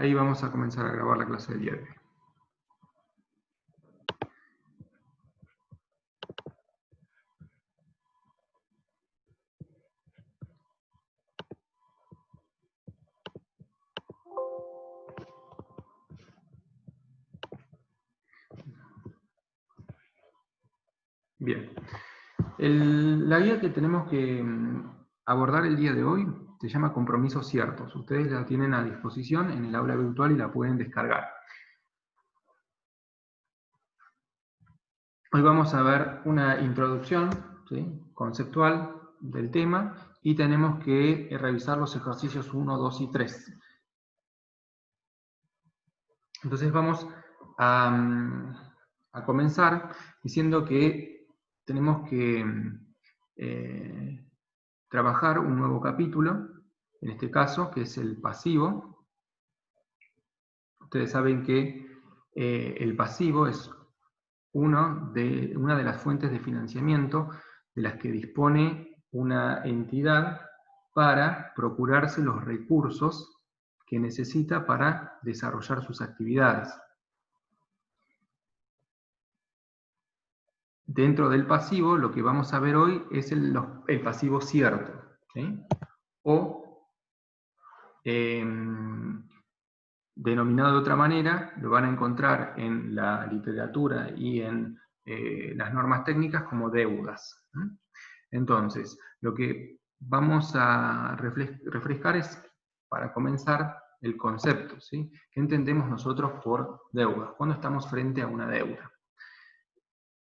Ahí vamos a comenzar a grabar la clase del día de hoy. Bien. La guía que tenemos que abordar el día de hoy se llama Compromisos Ciertos. Ustedes la tienen a disposición en el aula virtual y la pueden descargar. Hoy vamos a ver una introducción, ¿sí?, conceptual del tema, y tenemos que revisar los ejercicios 1, 2 y 3. Entonces vamos a comenzar diciendo que tenemos que trabajar un nuevo capítulo, en este caso, que es el pasivo. Ustedes saben que el pasivo es una de las fuentes de financiamiento de las que dispone una entidad para procurarse los recursos que necesita para desarrollar sus actividades. Dentro del pasivo, lo que vamos a ver hoy es el pasivo cierto, ¿sí? O, denominado de otra manera, lo van a encontrar en la literatura y en las normas técnicas como deudas. Entonces, lo que vamos a refrescar es, para comenzar, el concepto, ¿sí? ¿Qué entendemos nosotros por deuda? ¿Cuándo estamos frente a una deuda?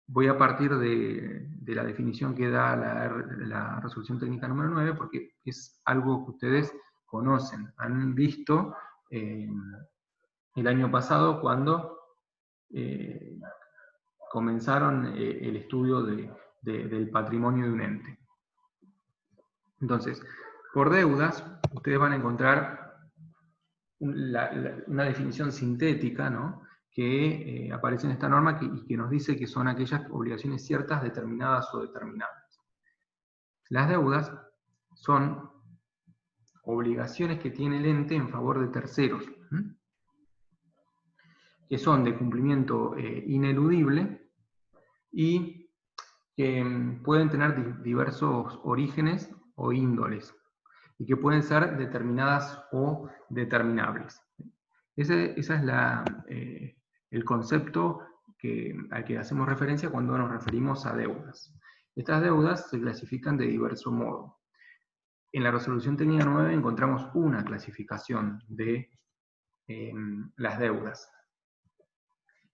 Voy a partir de la definición que da la resolución técnica número 9, porque es algo que ustedes conocen, han visto el año pasado cuando comenzaron el estudio del patrimonio de un ente. Entonces, por deudas, ustedes van a encontrar una definición sintética, ¿no?, que aparece en esta norma y que nos dice que son aquellas obligaciones ciertas, determinadas o determinables. Las deudas son obligaciones que tiene el ente en favor de terceros, que son de cumplimiento ineludible y que pueden tener diversos orígenes o índoles, y que pueden ser determinadas o determinables. Ese es el concepto al que hacemos referencia cuando nos referimos a deudas. Estas deudas se clasifican de diverso modo. En la resolución técnica 9 encontramos una clasificación de las deudas,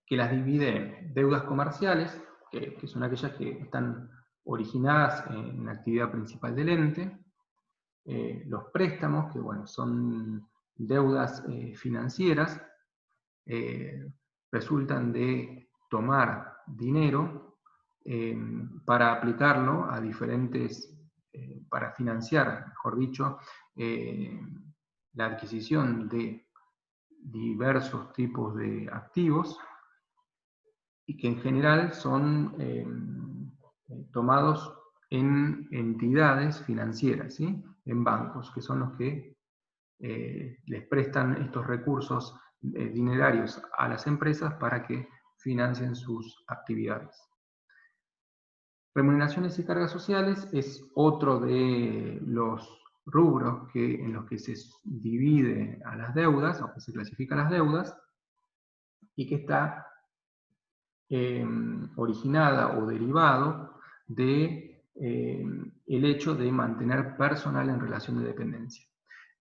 que las divide en deudas comerciales, que son aquellas que están originadas en la actividad principal del ente, los préstamos, que bueno, son deudas financieras, resultan de tomar dinero para aplicarlo a diferentes, para financiar, mejor dicho, la adquisición de diversos tipos de activos, y que en general son tomados en entidades financieras, ¿sí?, en bancos, que son los que les prestan estos recursos dinerarios a las empresas para que financien sus actividades. Remuneraciones y cargas sociales es otro de los rubros en los que se divide a las deudas, o que se clasifican las deudas, y que está originada o derivado de el hecho de mantener personal en relación de dependencia.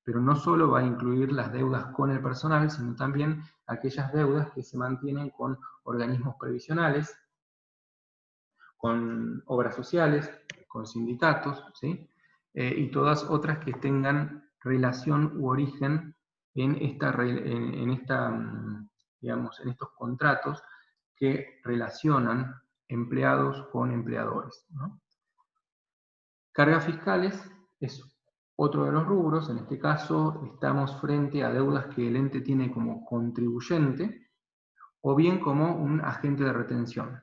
Pero no solo va a incluir las deudas con el personal, sino también aquellas deudas que se mantienen con organismos previsionales, con obras sociales, con sindicatos, ¿sí?, y todas otras que tengan relación u origen en estos contratos que relacionan empleados con empleadores, ¿no? Cargas fiscales es otro de los rubros. En este caso estamos frente a deudas que el ente tiene como contribuyente o bien como un agente de retención,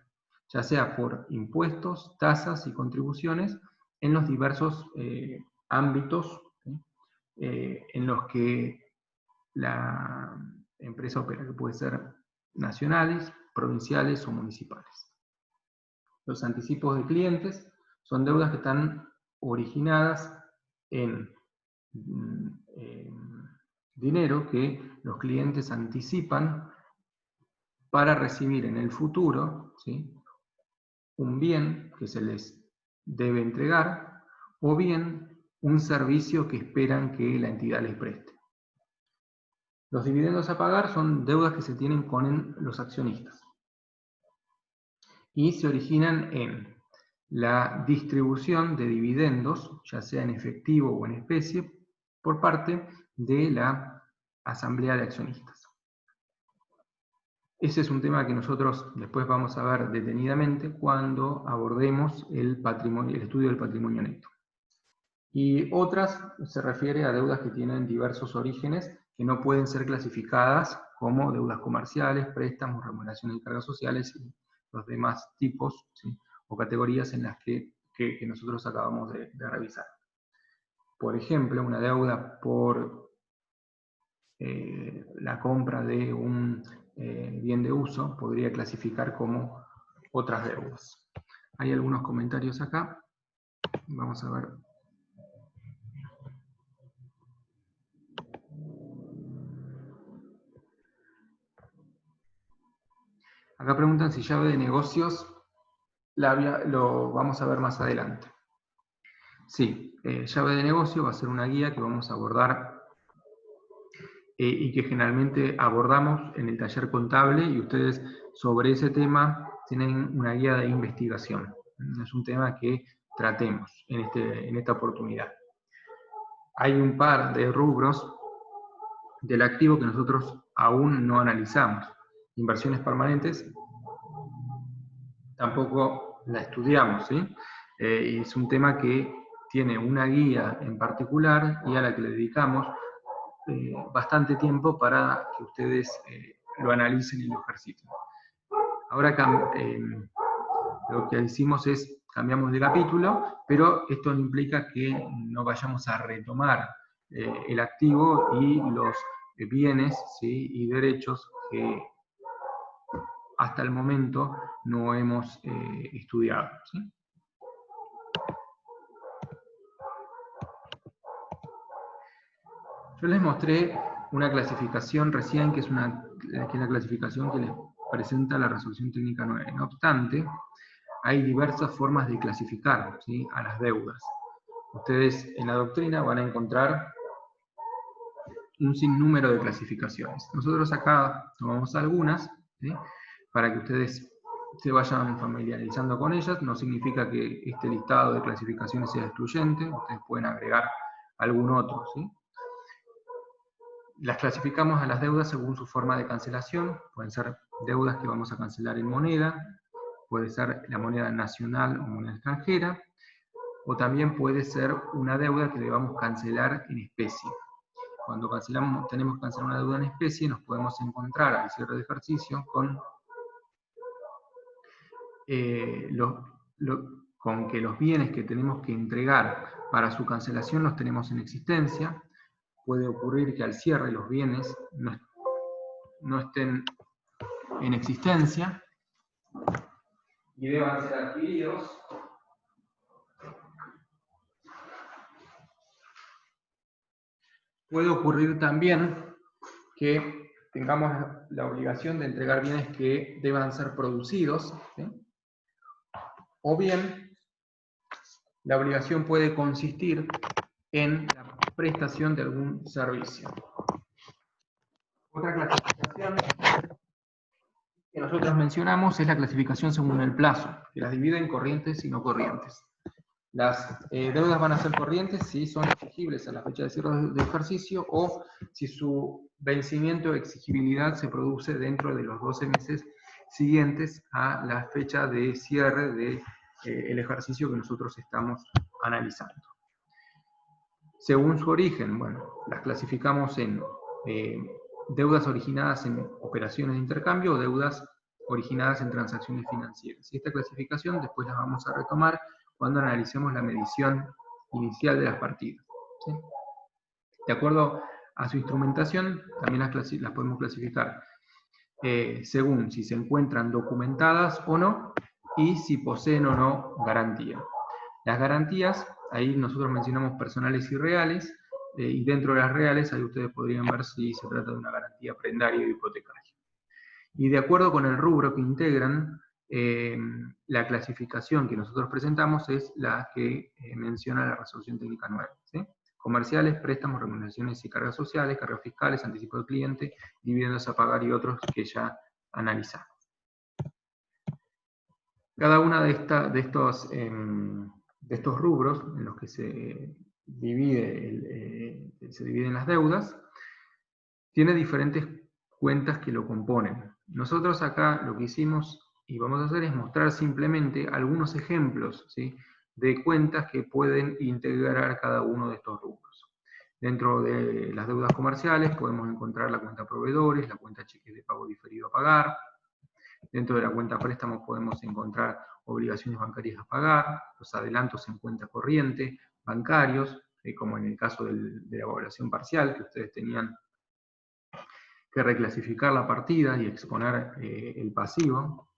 ya sea por impuestos, tasas y contribuciones en los diversos ámbitos en los que la empresa opera, que puede ser nacionales, provinciales o municipales. Los anticipos de clientes son deudas que están originadas en dinero que los clientes anticipan para recibir en el futuro, ¿sí?, un bien que se les debe entregar, o bien un servicio que esperan que la entidad les preste. Los dividendos a pagar son deudas que se tienen con los accionistas y se originan en la distribución de dividendos, ya sea en efectivo o en especie, por parte de la asamblea de accionistas. Ese es un tema que nosotros después vamos a ver detenidamente cuando abordemos el estudio del patrimonio neto. Y otras se refiere a deudas que tienen diversos orígenes que no pueden ser clasificadas como deudas comerciales, préstamos, remuneraciones y cargas sociales y los demás tipos, ¿sí?, o categorías en las que nosotros acabamos de revisar. Por ejemplo, una deuda por la compra de un bien de uso podría clasificar como otras deudas. Hay algunos comentarios acá. Vamos a ver. Acá preguntan si llave de negocios lo vamos a ver más adelante. Sí, llave de negocio va a ser una guía que vamos a abordar y que generalmente abordamos en el taller contable, y ustedes sobre ese tema tienen una guía de investigación. Es un tema que tratemos en esta oportunidad. Hay un par de rubros del activo que nosotros aún no analizamos. Inversiones permanentes tampoco la estudiamos, ¿sí? Y es un tema que tiene una guía en particular y a la que le dedicamos bastante tiempo para que ustedes lo analicen y lo ejerciten. Ahora lo que hicimos es cambiamos de capítulo, pero esto no implica que no vayamos a retomar el activo y los bienes, ¿sí?, y derechos que hasta el momento no hemos estudiado, ¿sí? Yo les mostré una clasificación recién, que es la clasificación que les presenta la resolución técnica 9. No obstante, hay diversas formas de clasificar, ¿sí?, a las deudas. Ustedes en la doctrina van a encontrar un sinnúmero de clasificaciones. Nosotros acá tomamos algunas, ¿sí?, para que ustedes se vayan familiarizando con ellas. No significa que este listado de clasificaciones sea excluyente, ustedes pueden agregar algún otro, ¿sí? Las clasificamos a las deudas según su forma de cancelación. Pueden ser deudas que vamos a cancelar en moneda, puede ser la moneda nacional o moneda extranjera, o también puede ser una deuda que debamos cancelar en especie. Cuando tenemos que cancelar una deuda en especie, nos podemos encontrar al cierre de ejercicio con que los bienes que tenemos que entregar para su cancelación los tenemos en existencia. Puede ocurrir que al cierre los bienes no estén en existencia y deban ser adquiridos. Puede ocurrir también que tengamos la obligación de entregar bienes que deban ser producidos, ¿sí?, o bien la obligación puede consistir en la prestación de algún servicio. Otra clasificación que nosotros mencionamos es la clasificación según el plazo, que las divide en corrientes y no corrientes. Las deudas van a ser corrientes si son exigibles a la fecha de cierre de ejercicio o si su vencimiento de exigibilidad se produce dentro de los 12 meses siguientes a la fecha de cierre del ejercicio que nosotros estamos analizando. Según su origen, bueno, las clasificamos en deudas originadas en operaciones de intercambio o deudas originadas en transacciones financieras. Y esta clasificación después la vamos a retomar cuando analicemos la medición inicial de las partidas, ¿sí? De acuerdo a su instrumentación también las podemos clasificar según si se encuentran documentadas o no, y si poseen o no garantía. Las garantías, ahí nosotros mencionamos personales y reales, y dentro de las reales, ahí ustedes podrían ver si se trata de una garantía prendaria o hipotecaria. Y de acuerdo con el rubro que integran, la clasificación que nosotros presentamos es la que menciona la resolución técnica 9. ¿Sí? Comerciales, préstamos, remuneraciones y cargas sociales, cargas fiscales, anticipo del cliente, dividendos a pagar y otros que ya analizamos. Cada una de estos rubros en los que se dividen las deudas tiene diferentes cuentas que lo componen. Nosotros acá lo que hicimos y vamos a hacer es mostrar simplemente algunos ejemplos, ¿sí?, de cuentas que pueden integrar cada uno de estos rubros. Dentro de las deudas comerciales podemos encontrar la cuenta proveedores, la cuenta cheques de pago diferido a pagar. Dentro de la cuenta préstamos podemos encontrar obligaciones bancarias a pagar, los adelantos en cuenta corriente, bancarios, como en el caso de la evaluación parcial, que ustedes tenían que reclasificar la partida y exponer el pasivo.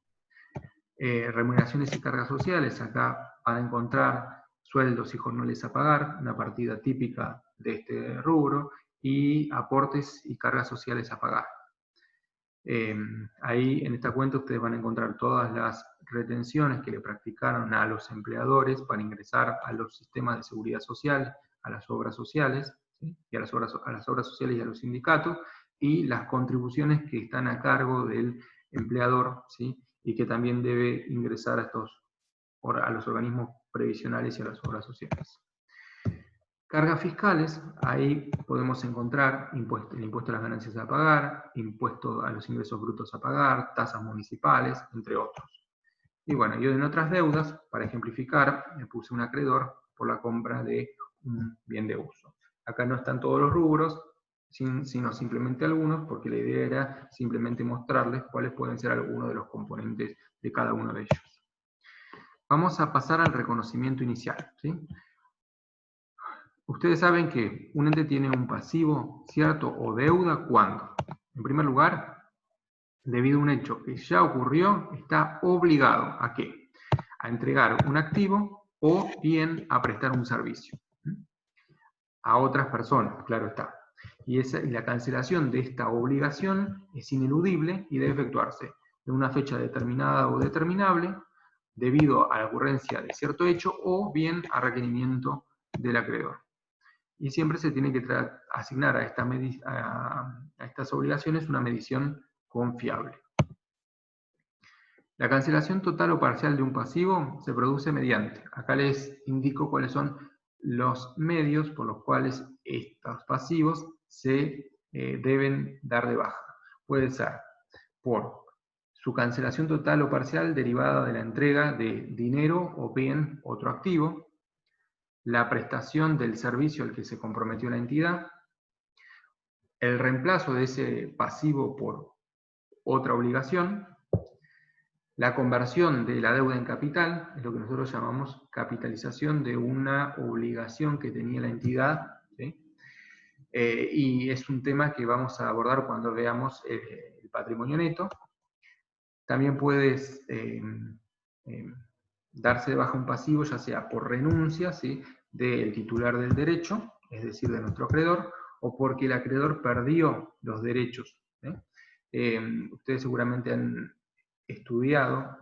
Remuneraciones y cargas sociales, acá van a encontrar sueldos y jornales a pagar, una partida típica de este rubro, y aportes y cargas sociales a pagar. Ahí en esta cuenta ustedes van a encontrar todas las retenciones que le practicaron a los empleadores para ingresar a los sistemas de seguridad social, a las obras sociales, ¿sí?, y a las obras sociales y a los sindicatos, y las contribuciones que están a cargo del empleador, ¿sí?, y que también debe ingresar a los organismos previsionales y a las obras sociales. Cargas fiscales, ahí podemos encontrar el impuesto a las ganancias a pagar, impuesto a los ingresos brutos a pagar, tasas municipales, entre otros. Y bueno, yo en otras deudas, para ejemplificar, me puse un acreedor por la compra de un bien de uso. Acá no están todos los rubros, sino simplemente algunos, porque la idea era simplemente mostrarles cuáles pueden ser algunos de los componentes de cada uno de ellos. Vamos a pasar al reconocimiento inicial, ¿sí? Ustedes saben que un ente tiene un pasivo, ¿cierto?, o deuda, ¿cuándo? En primer lugar, debido a un hecho que ya ocurrió, está obligado ¿a qué? A entregar un activo o bien a prestar un servicio a otras personas, claro está. Y la cancelación de esta obligación es ineludible y debe efectuarse en una fecha determinada o determinable debido a la ocurrencia de cierto hecho o bien a requerimiento del acreedor. Y siempre se tiene que asignar a estas obligaciones una medición confiable. La cancelación total o parcial de un pasivo se produce mediante, acá les indico cuáles son los medios por los cuales estos pasivos se deben dar de baja. Puede ser por su cancelación total o parcial derivada de la entrega de dinero o bien otro activo, la prestación del servicio al que se comprometió la entidad, el reemplazo de ese pasivo por otra obligación, la conversión de la deuda en capital, es lo que nosotros llamamos capitalización de una obligación que tenía la entidad, ¿sí? Y es un tema que vamos a abordar cuando veamos el patrimonio neto. También puedes darse de baja un pasivo, ya sea por renuncia, ¿sí?, del titular del derecho, es decir, de nuestro acreedor, o porque el acreedor perdió los derechos. Ustedes seguramente han estudiado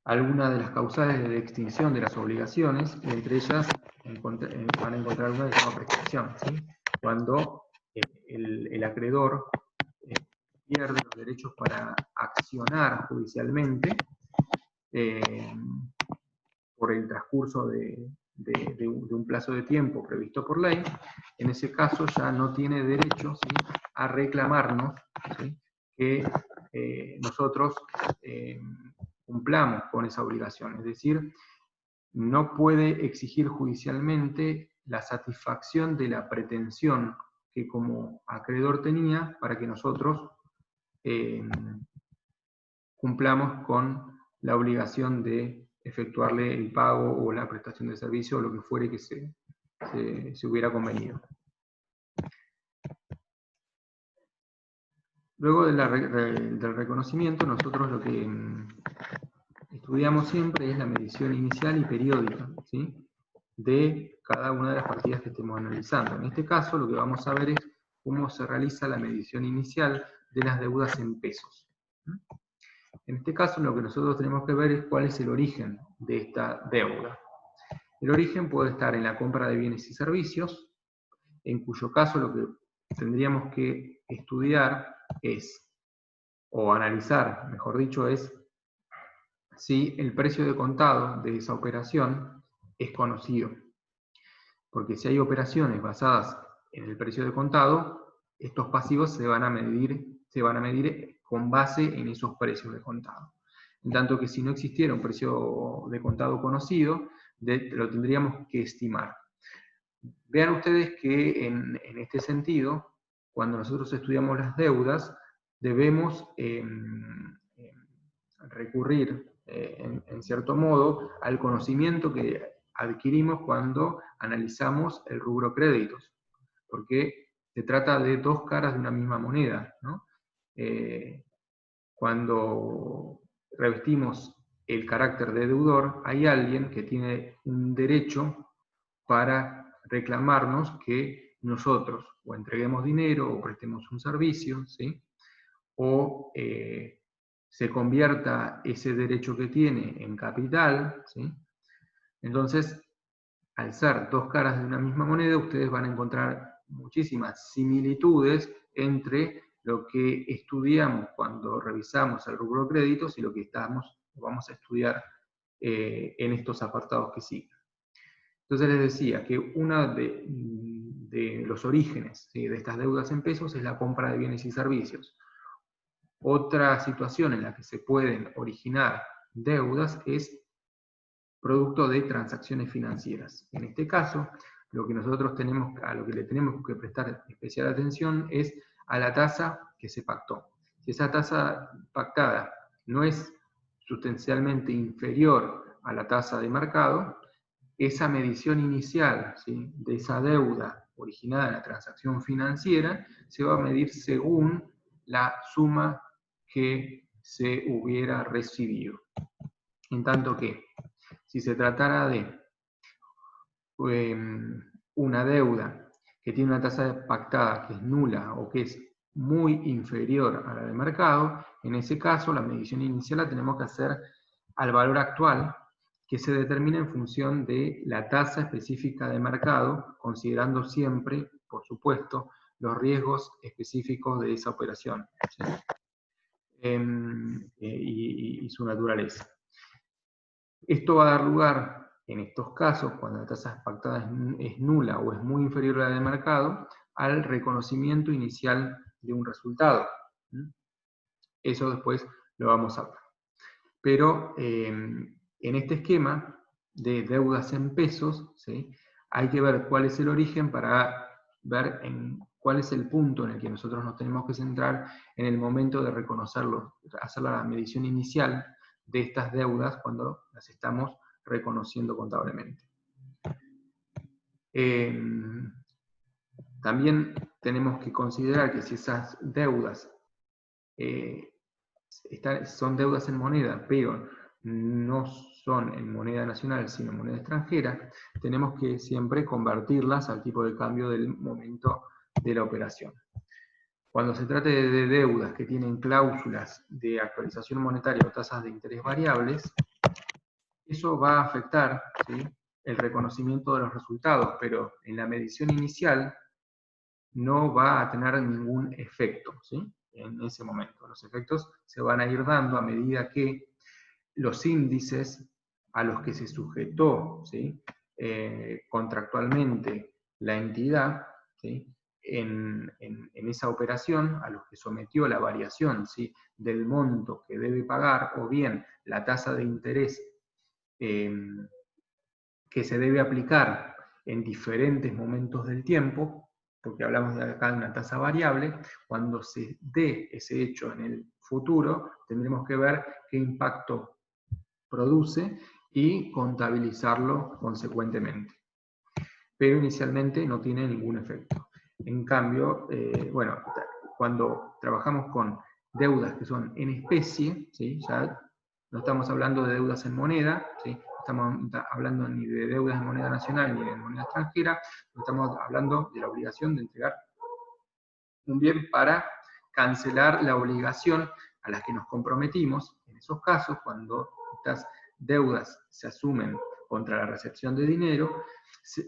algunas de las causales de extinción de las obligaciones, y entre ellas van a encontrar una que se llama prescripción, ¿sí? Cuando el acreedor pierde los derechos para accionar judicialmente por el transcurso de un plazo de tiempo previsto por ley. En ese caso ya no tiene derecho, ¿sí?, a reclamarnos, ¿sí?, que nosotros cumplamos con esa obligación. Es decir, no puede exigir judicialmente la satisfacción de la pretensión que como acreedor tenía para que nosotros cumplamos con la obligación de efectuarle el pago o la prestación de servicio o lo que fuere que se hubiera convenido. Luego del reconocimiento, nosotros lo que estudiamos siempre es la medición inicial y periódica, ¿sí?, de cada una de las partidas que estemos analizando. En este caso, lo que vamos a ver es cómo se realiza la medición inicial de las deudas en pesos. En este caso, lo que nosotros tenemos que ver es cuál es el origen de esta deuda. El origen puede estar en la compra de bienes y servicios, en cuyo caso lo que tendríamos que estudiar es, o analizar, mejor dicho, es si el precio de contado de esa operación es conocido. Porque si hay operaciones basadas en el precio de contado, estos pasivos se van a medir con base en esos precios de contado. En tanto que si no existiera un precio de contado conocido, lo tendríamos que estimar. Vean ustedes que en este sentido, cuando nosotros estudiamos las deudas, debemos recurrir, en cierto modo, al conocimiento que adquirimos cuando analizamos el rubro créditos, porque se trata de dos caras de una misma moneda, ¿no? Cuando revestimos el carácter de deudor, hay alguien que tiene un derecho para reclamarnos que nosotros o entreguemos dinero o prestemos un servicio, ¿sí?, o se convierta ese derecho que tiene en capital, ¿sí? Entonces, al ser dos caras de una misma moneda, ustedes van a encontrar muchísimas similitudes entre lo que estudiamos cuando revisamos el rubro créditos y lo que vamos a estudiar en estos apartados que siguen. Entonces les decía que uno de los orígenes, ¿sí?, de estas deudas en pesos es la compra de bienes y servicios. Otra situación en la que se pueden originar deudas es producto de transacciones financieras. En este caso, a lo que le tenemos que prestar especial atención es a la tasa que se pactó. Si esa tasa pactada no es sustancialmente inferior a la tasa de mercado, esa medición inicial, ¿sí?, de esa deuda originada en la transacción financiera se va a medir según la suma que se hubiera recibido. En tanto que, si se tratara de una deuda que tiene una tasa pactada que es nula o que es muy inferior a la de mercado, en ese caso la medición inicial la tenemos que hacer al valor actual, que se determina en función de la tasa específica de mercado, considerando siempre, por supuesto, los riesgos específicos de esa operación, ¿sí?, y su naturaleza. Esto va a dar lugar, en estos casos, cuando la tasa pactada es nula o es muy inferior a la de mercado, al reconocimiento inicial de un resultado. Eso después lo vamos a ver. Pero en este esquema de deudas en pesos, ¿sí?, hay que ver cuál es el origen para ver cuál es el punto en el que nosotros nos tenemos que centrar en el momento de reconocerlo, hacer la medición inicial de estas deudas cuando las estamos reconociendo contablemente. También tenemos que considerar que si esas deudas son deudas en moneda, pero no son en moneda nacional, sino en moneda extranjera, tenemos que siempre convertirlas al tipo de cambio del momento de la operación. Cuando se trate de deudas que tienen cláusulas de actualización monetaria o tasas de interés variables, eso va a afectar, ¿sí?, el reconocimiento de los resultados, pero en la medición inicial no va a tener ningún efecto, ¿sí?, en ese momento. Los efectos se van a ir dando a medida que los índices a los que se sujetó, ¿sí?, contractualmente la entidad, ¿sí?, en esa operación, a los que sometió la variación, ¿sí?, del monto que debe pagar, o bien la tasa de interés que se debe aplicar en diferentes momentos del tiempo, porque hablamos de acá de una tasa variable. Cuando se dé ese hecho en el futuro, tendremos que ver qué impacto produce y contabilizarlo consecuentemente. Pero inicialmente no tiene ningún efecto. En cambio, bueno, cuando trabajamos con deudas que son en especie, ¿sí? Ya no estamos hablando de deudas en moneda, ¿sí? No estamos hablando ni de deudas en moneda nacional ni de moneda extranjera, no estamos hablando de la obligación de entregar un bien para cancelar la obligación a la que nos comprometimos. En esos casos, cuando estas deudas se asumen contra la recepción de dinero,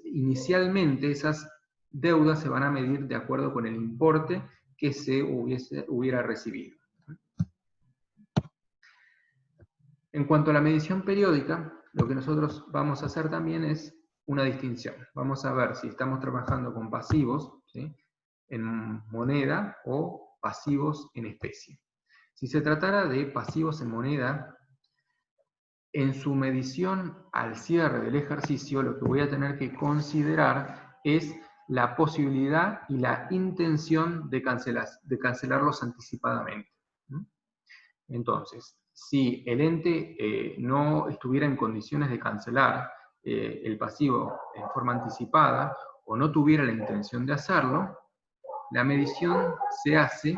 inicialmente esas deudas se van a medir de acuerdo con el importe que se hubiera recibido. En cuanto a la medición periódica, lo que nosotros vamos a hacer también es una distinción. Vamos a ver si estamos trabajando con pasivos, ¿sí?, en moneda o pasivos en especie. Si se tratara de pasivos en moneda, en su medición al cierre del ejercicio, lo que voy a tener que considerar es la posibilidad y la intención de cancelarlos anticipadamente. Entonces, si el ente no estuviera en condiciones de cancelar el pasivo en forma anticipada o no tuviera la intención de hacerlo, la medición se hace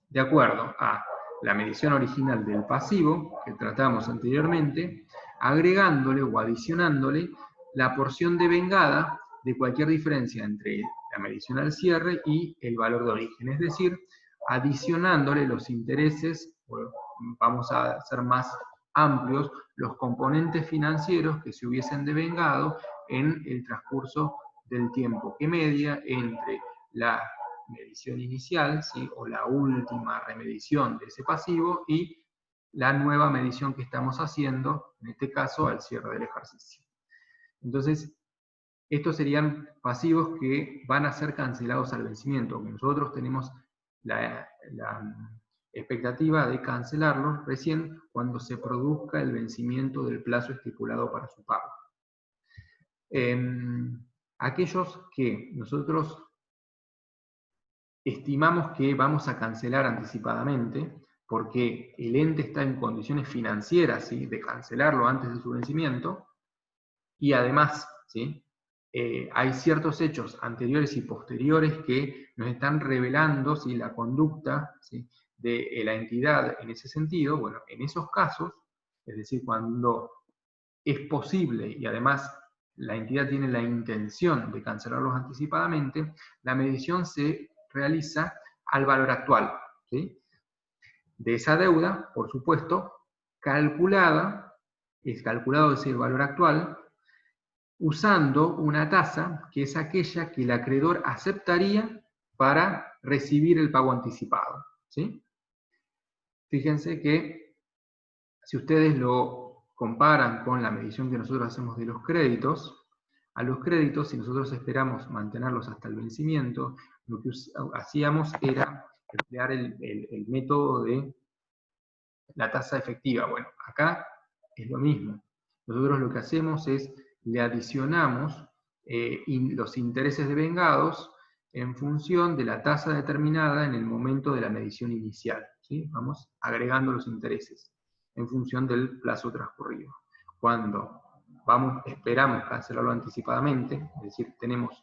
de acuerdo a la medición original del pasivo, que tratamos anteriormente, agregándole o adicionándole la porción de vengada de cualquier diferencia entre la medición al cierre y el valor de origen, es decir, adicionándole los intereses, vamos a ser más amplios, los componentes financieros que se hubiesen devengado en el transcurso del tiempo que media entre la medición inicial, ¿sí?, o la última remedición de ese pasivo, y la nueva medición que estamos haciendo, en este caso, al cierre del ejercicio. Entonces, estos serían pasivos que van a ser cancelados al vencimiento, que nosotros tenemos la expectativa de cancelarlos recién cuando se produzca el vencimiento del plazo estipulado para su pago. Aquellos que nosotros estimamos que vamos a cancelar anticipadamente, porque el ente está en condiciones financieras, ¿sí?, de cancelarlo antes de su vencimiento, y además, ¿sí?, hay ciertos hechos anteriores y posteriores que nos están revelando, ¿sí?, la conducta, ¿sí?, de la entidad en ese sentido. Bueno, en esos casos, es decir, cuando es posible y además la entidad tiene la intención de cancelarlos anticipadamente, la medición se realiza al valor actual, ¿sí?, de esa deuda, por supuesto, es calculado ese valor actual, usando una tasa que es aquella que el acreedor aceptaría para recibir el pago anticipado, ¿sí? Fíjense que si ustedes lo comparan con la medición que nosotros hacemos de los créditos, a los créditos, si nosotros esperamos mantenerlos hasta el vencimiento, lo que hacíamos era emplear el método de la tasa efectiva. Bueno, acá es lo mismo. Nosotros lo que hacemos es, le adicionamos los intereses devengados en función de la tasa determinada en el momento de la medición inicial, ¿sí? Vamos agregando los intereses en función del plazo transcurrido. Cuando esperamos cancelarlo anticipadamente, es decir, tenemos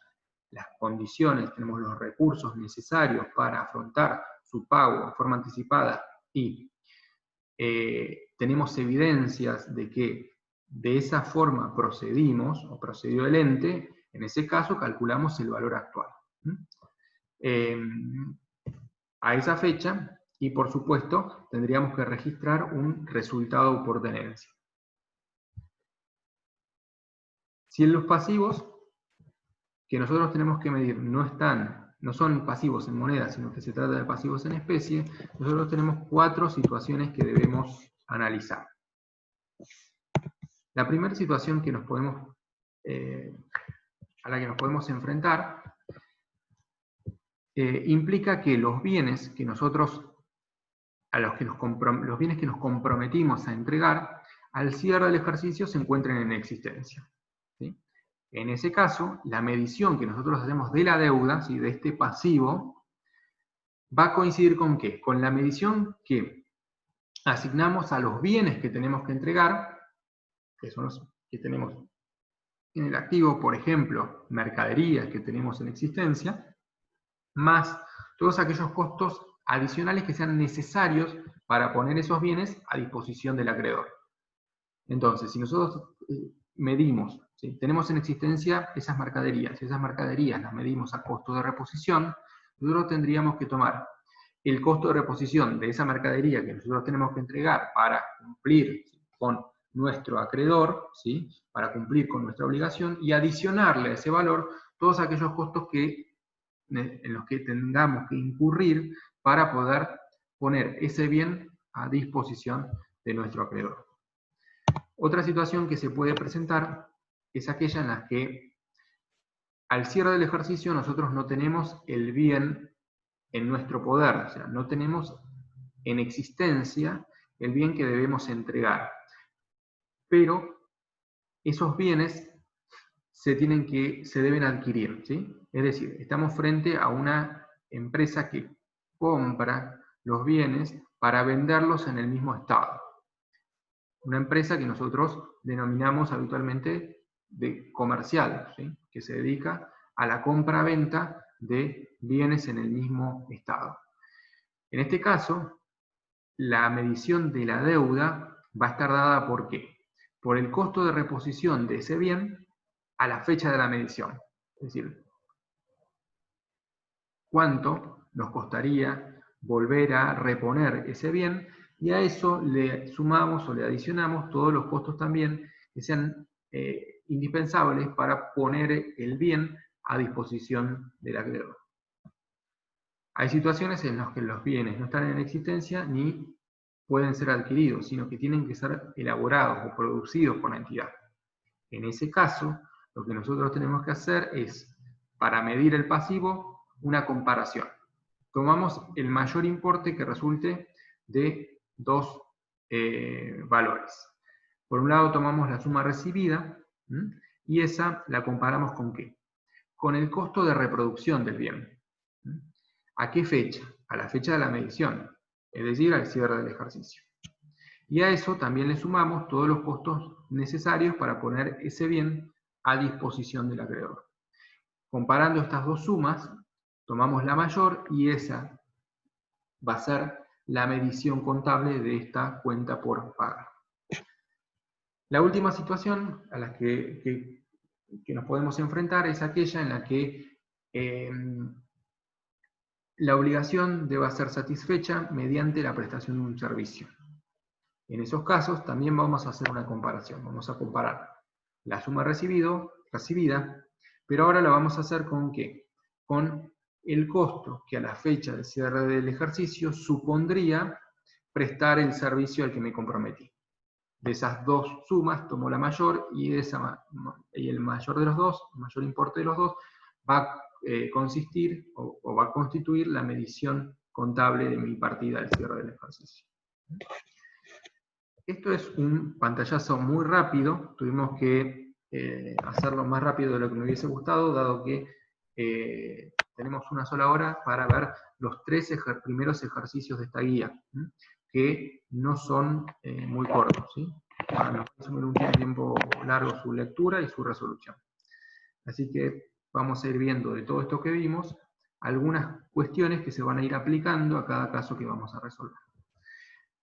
las condiciones, tenemos los recursos necesarios para afrontar su pago en forma anticipada y tenemos evidencias de que de esa forma procedimos, o procedió el ente, en ese caso calculamos el valor actual. A esa fecha, y por supuesto, tendríamos que registrar un resultado por tenencia. Si en los pasivos que nosotros tenemos que medir no son pasivos en moneda, sino que se trata de pasivos en especie, nosotros tenemos 4 situaciones que debemos analizar. La primera situación que a la que nos podemos enfrentar implica que los bienes que nos comprometimos a entregar al cierre del ejercicio se encuentren en existencia, ¿sí? En ese caso, la medición que nosotros hacemos de la deuda, ¿sí?, de este pasivo, va a coincidir ¿con qué? Con la medición que asignamos a los bienes que tenemos que entregar, que son los que tenemos en el activo, por ejemplo, mercaderías que tenemos en existencia, más todos aquellos costos adicionales que sean necesarios para poner esos bienes a disposición del acreedor. Entonces, si nosotros medimos, ¿sí?, tenemos en existencia esas mercaderías las medimos a costo de reposición, nosotros tendríamos que tomar el costo de reposición de esa mercadería que nosotros tenemos que entregar para cumplir con nuestro acreedor, ¿sí?, para cumplir con nuestra obligación, y adicionarle a ese valor todos aquellos costos en los que tengamos que incurrir para poder poner ese bien a disposición de nuestro acreedor. Otra situación que se puede presentar es aquella en la que al cierre del ejercicio nosotros no tenemos el bien en nuestro poder, o sea, no tenemos en existencia el bien que debemos entregar. Pero esos bienes se deben adquirir, ¿sí? Es decir, estamos frente a una empresa que compra los bienes para venderlos en el mismo estado. Una empresa que nosotros denominamos habitualmente de comercial, ¿sí?, que se dedica a la compra-venta de bienes en el mismo estado. En este caso, la medición de la deuda va a estar dada ¿por qué? Por el costo de reposición de ese bien a la fecha de la medición. Es decir, cuánto nos costaría volver a reponer ese bien, y a eso le sumamos o le adicionamos todos los costos también que sean indispensables para poner el bien a disposición del acreedor. Hay situaciones en las que los bienes no están en existencia ni pueden ser adquiridos, sino que tienen que ser elaborados o producidos por la entidad. En ese caso, lo que nosotros tenemos que hacer es, para medir el pasivo, una comparación. Tomamos el mayor importe que resulte de dos valores. Por un lado tomamos la suma recibida, y esa la comparamos ¿con qué? Con el costo de reproducción del bien. ¿A qué fecha? A la fecha de la medición, es decir, al cierre del ejercicio. Y a eso también le sumamos todos los costos necesarios para poner ese bien a disposición del acreedor. Comparando estas dos sumas, tomamos la mayor y esa va a ser la medición contable de esta cuenta por pagar. La última situación a la que nos podemos enfrentar es aquella en la que la obligación deba ser satisfecha mediante la prestación de un servicio. En esos casos también vamos a hacer una comparación. Vamos a comparar la suma recibida, pero ahora la vamos a hacer ¿con qué? Con el costo que a la fecha del cierre del ejercicio supondría prestar el servicio al que me comprometí. De esas dos sumas tomo la mayor y el mayor de los dos, el mayor importe de los dos, va a consistir o va a constituir la medición contable de mi partida al cierre del ejercicio. Esto es un pantallazo muy rápido, tuvimos que hacerlo más rápido de lo que me hubiese gustado, dado que tenemos una sola hora para ver los 3 primeros ejercicios de esta guía, que no son muy cortos, ¿sí? Nos consumen un tiempo largo su lectura y su resolución. Así que vamos a ir viendo de todo esto que vimos algunas cuestiones que se van a ir aplicando a cada caso que vamos a resolver.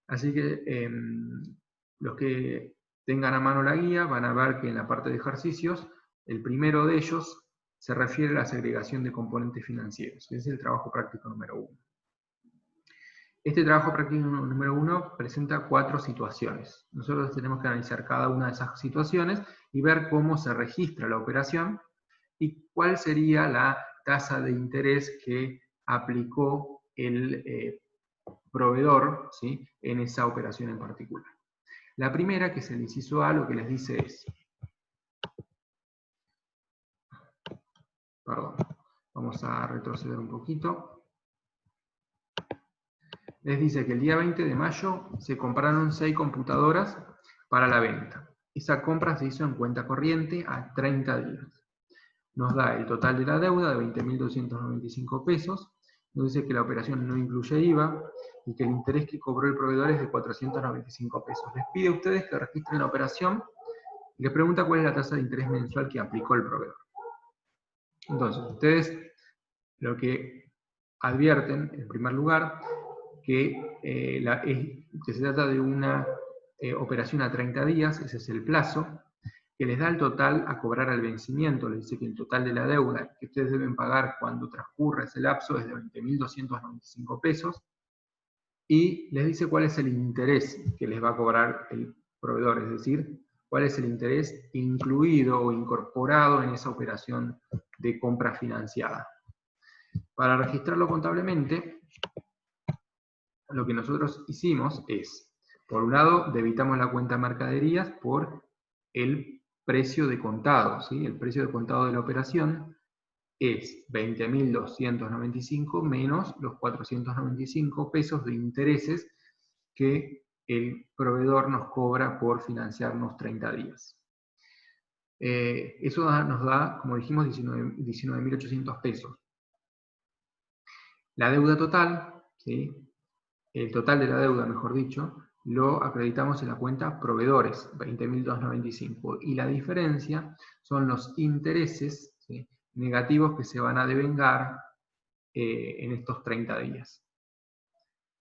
Así que los que tengan a mano la guía van a ver que en la parte de ejercicios, el primero de ellos se refiere a la segregación de componentes financieros, que es el trabajo práctico número 1. Este trabajo práctico número 1 presenta 4 situaciones. Nosotros tenemos que analizar cada una de esas situaciones y ver cómo se registra la operación y cuál sería la tasa de interés que aplicó el proveedor, ¿sí?, en esa operación en particular. La primera, que es el inciso A, lo que les dice es, perdón, vamos a retroceder un poquito. Les dice que el día 20 de mayo se compraron 6 computadoras para la venta. Esa compra se hizo en cuenta corriente a 30 días. Nos da el total de la deuda de 20.295 pesos. Nos dice que la operación no incluye IVA y que el interés que cobró el proveedor es de 495 pesos. Les pide a ustedes que registren la operación y les pregunta cuál es la tasa de interés mensual que aplicó el proveedor. Entonces, ustedes lo que advierten, en primer lugar, que se trata de una operación a 30 días, ese es el plazo, que les da el total a cobrar al vencimiento, les dice que el total de la deuda que ustedes deben pagar cuando transcurra ese lapso es de 20.295 pesos, y les dice cuál es el interés que les va a cobrar el proveedor, es decir, cuál es el interés incluido o incorporado en esa operación de compra financiada. Para registrarlo contablemente, lo que nosotros hicimos es, por un lado, debitamos la cuenta mercaderías por el precio de contado, ¿sí? El precio de contado de la operación es 20.295 menos los 495 pesos de intereses que el proveedor nos cobra por financiarnos 30 días. Eso nos da, como dijimos, 19.800 pesos. La deuda total, ¿sí? El total de la deuda, mejor dicho, lo acreditamos en la cuenta proveedores, 20.295. Y la diferencia son los intereses, ¿sí?, negativos que se van a devengar en estos 30 días.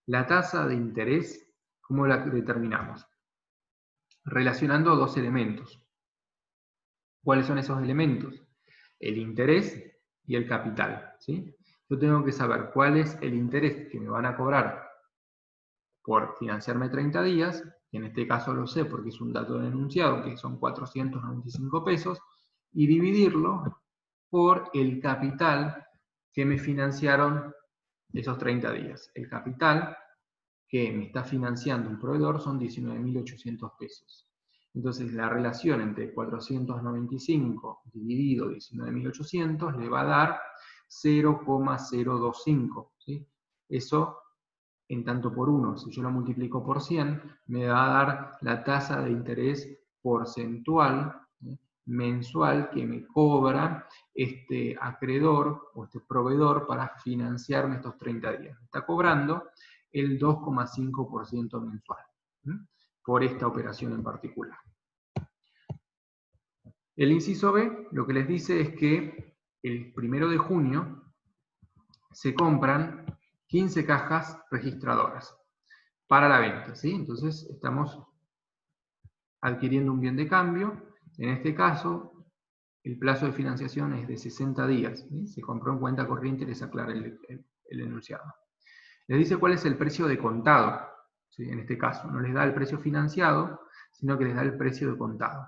La tasa de interés, ¿cómo la determinamos? Relacionando dos elementos. ¿Cuáles son esos elementos? El interés y el capital, ¿sí? Yo tengo que saber cuál es el interés que me van a cobrar por financiarme 30 días, y en este caso lo sé porque es un dato de enunciado, que son 495 pesos, y dividirlo por el capital que me financiaron esos 30 días. El capital que me está financiando un proveedor son 19.800 pesos. Entonces la relación entre 495 dividido 19.800 le va a dar 0,025. ¿Sí? Eso en tanto por 1, si yo lo multiplico por 100, me va a dar la tasa de interés porcentual, ¿sí?, mensual que me cobra este acreedor o este proveedor para financiarme estos 30 días. Me está cobrando el 2,5% mensual, ¿sí?, por esta operación en particular. El inciso B lo que les dice es que el 1 de junio se compran 15 cajas registradoras para la venta, ¿sí? Entonces estamos adquiriendo un bien de cambio. En este caso, el plazo de financiación es de 60 días, ¿sí? Se compró en cuenta corriente, les aclara el enunciado. Les dice cuál es el precio de contado, ¿sí? En este caso, no les da el precio financiado, sino que les da el precio de contado.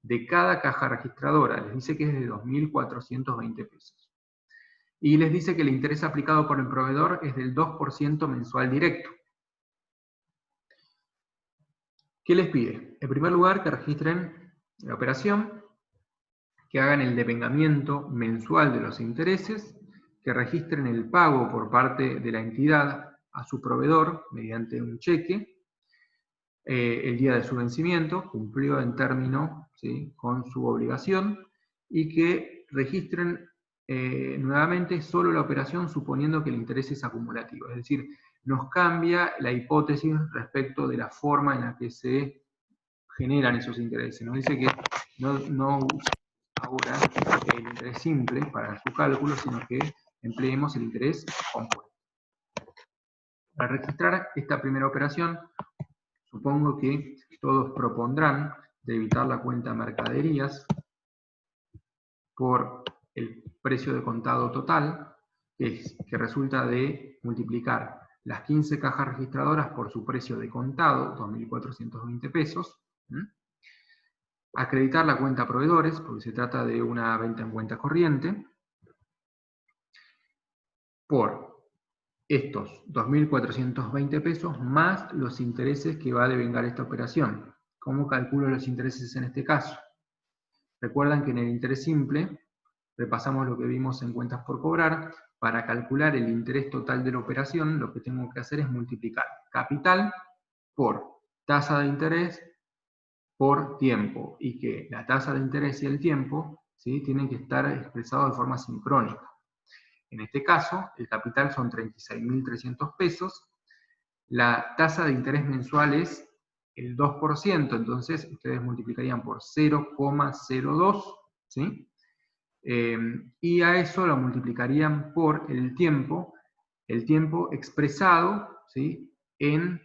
De cada caja registradora, les dice que es de 2.420 pesos. Y les dice que el interés aplicado por el proveedor es del 2% mensual directo. ¿Qué les pide? En primer lugar, que registren la operación, que hagan el devengamiento mensual de los intereses, que registren el pago por parte de la entidad a su proveedor mediante un cheque, el día de su vencimiento, cumplió en término, ¿sí?, con su obligación, y que registren nuevamente solo la operación suponiendo que el interés es acumulativo. Es decir, nos cambia la hipótesis respecto de la forma en la que se generan esos intereses. Nos dice que no usa ahora el interés simple para su cálculo, sino que empleemos el interés compuesto. Para registrar esta primera operación, supongo que todos propondrán debitar la cuenta mercaderías por el precio de contado total, que resulta de multiplicar las 15 cajas registradoras por su precio de contado, 2.420 pesos, acreditar la cuenta proveedores, porque se trata de una venta en cuenta corriente, por estos 2.420 pesos más los intereses que va a devengar esta operación. ¿Cómo calculo los intereses en este caso? Recuerdan que en el interés simple, repasamos lo que vimos en cuentas por cobrar. Para calcular el interés total de la operación, lo que tengo que hacer es multiplicar capital por tasa de interés por tiempo, y que la tasa de interés y el tiempo, ¿sí?, tienen que estar expresados de forma sincrónica. En este caso, el capital son 36.300 pesos, la tasa de interés mensual es el 2%, entonces ustedes multiplicarían por 0,02, ¿sí? Y a eso lo multiplicarían por el tiempo, el tiempo expresado, ¿sí?, en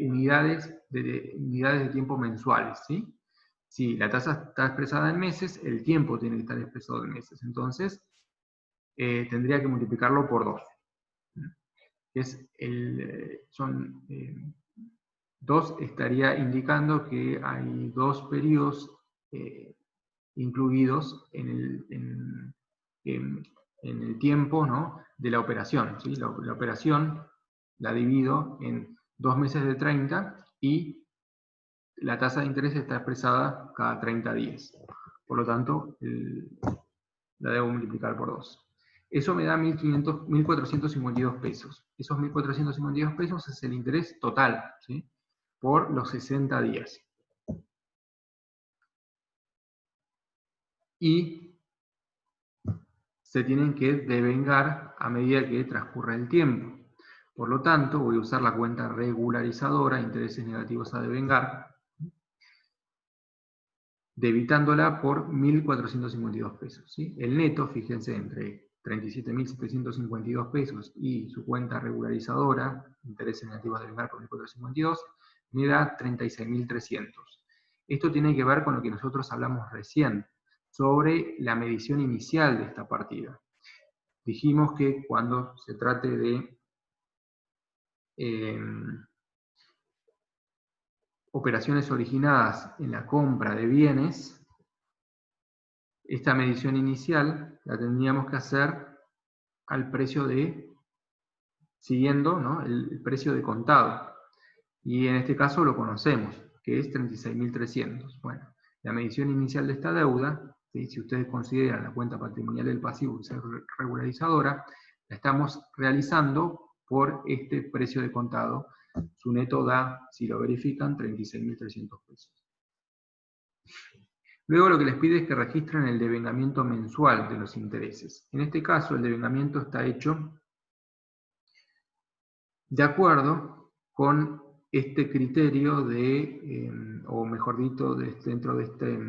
unidades de tiempo mensuales, ¿sí? Si la tasa está expresada en meses, el tiempo tiene que estar expresado en meses. Entonces, tendría que multiplicarlo por 2. Son 2 estaría indicando que hay 2 periodos incluidos en el tiempo, ¿no?, de la operación, ¿sí? La operación la divido en 2 meses de 30 y la tasa de interés está expresada cada 30 días. Por lo tanto, la debo multiplicar por 2. Eso me da 1.452 pesos. Esos 1.452 pesos es el interés total, ¿sí?, por los 60 días. Y se tienen que devengar a medida que transcurre el tiempo. Por lo tanto, voy a usar la cuenta regularizadora, intereses negativos a devengar, debitándola por 1.452 pesos. ¿Sí? El neto, fíjense, entre 37.752 pesos y su cuenta regularizadora, intereses negativos a devengar por 1.452, me da 36.300. Esto tiene que ver con lo que nosotros hablamos recién, sobre la medición inicial de esta partida. Dijimos que cuando se trate de operaciones originadas en la compra de bienes, esta medición inicial la tendríamos que hacer al precio siguiendo, ¿no?, el precio de contado. Y en este caso lo conocemos, que es 36.300. Bueno, la medición inicial de esta deuda, ¿sí?, si ustedes consideran la cuenta patrimonial del pasivo que es regularizadora, la estamos realizando por este precio de contado. Su neto da, si lo verifican, 36.300 pesos. Luego lo que les pide es que registren el devengamiento mensual de los intereses. En este caso, el devengamiento está hecho de acuerdo con este criterio o mejor dicho, dentro de este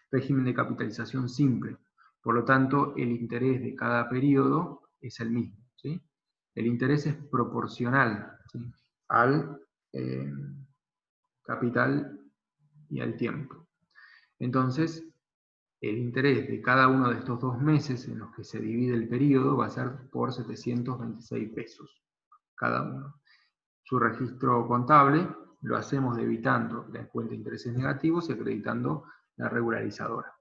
régimen de capitalización simple. Por lo tanto, el interés de cada periodo es el mismo, ¿sí? El interés es proporcional, ¿sí?, al capital y al tiempo. Entonces, el interés de cada uno de estos 2 meses en los que se divide el periodo va a ser por 726 pesos cada uno. Su registro contable lo hacemos debitando la cuenta de intereses negativos y acreditando la regularizadora.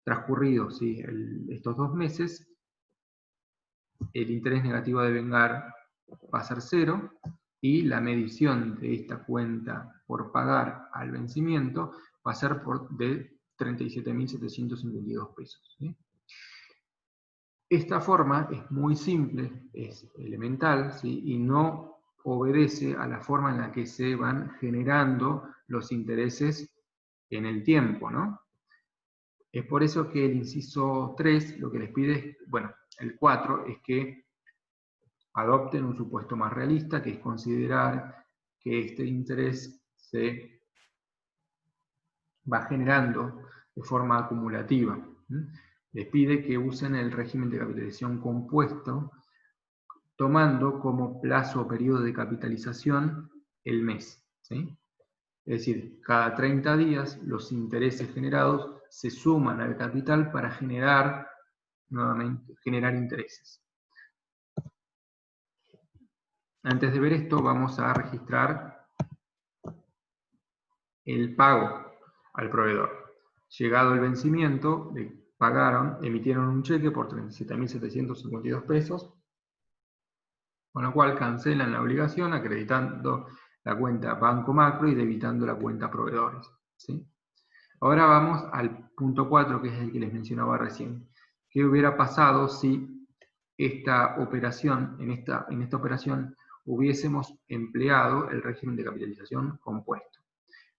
Transcurridos, ¿sí?, estos 2 meses, el interés negativo a devengar va a ser 0 y la medición de esta cuenta por pagar al vencimiento va a ser de 37.752 pesos. ¿Sí? Esta forma es muy simple, es elemental, ¿sí?, y no obedece a la forma en la que se van generando los intereses en el tiempo, ¿no? Es por eso que el inciso 3 lo que les pide, bueno, el 4 es que adopten un supuesto más realista, que es considerar que este interés se va generando de forma acumulativa. Les pide que usen el régimen de capitalización compuesto, tomando como plazo o periodo de capitalización el mes, ¿sí? Es decir, cada 30 días los intereses generados se suman al capital para generar intereses. Antes de ver esto, vamos a registrar el pago al proveedor. Llegado el vencimiento, le pagaron, emitieron un cheque por 37.752 pesos, con lo cual cancelan la obligación acreditando la cuenta Banco Macro y debitando la cuenta Proveedores, ¿sí? Ahora vamos al punto 4, que es el que les mencionaba recién. ¿Qué hubiera pasado si esta operación, en esta operación hubiésemos empleado el régimen de capitalización compuesto?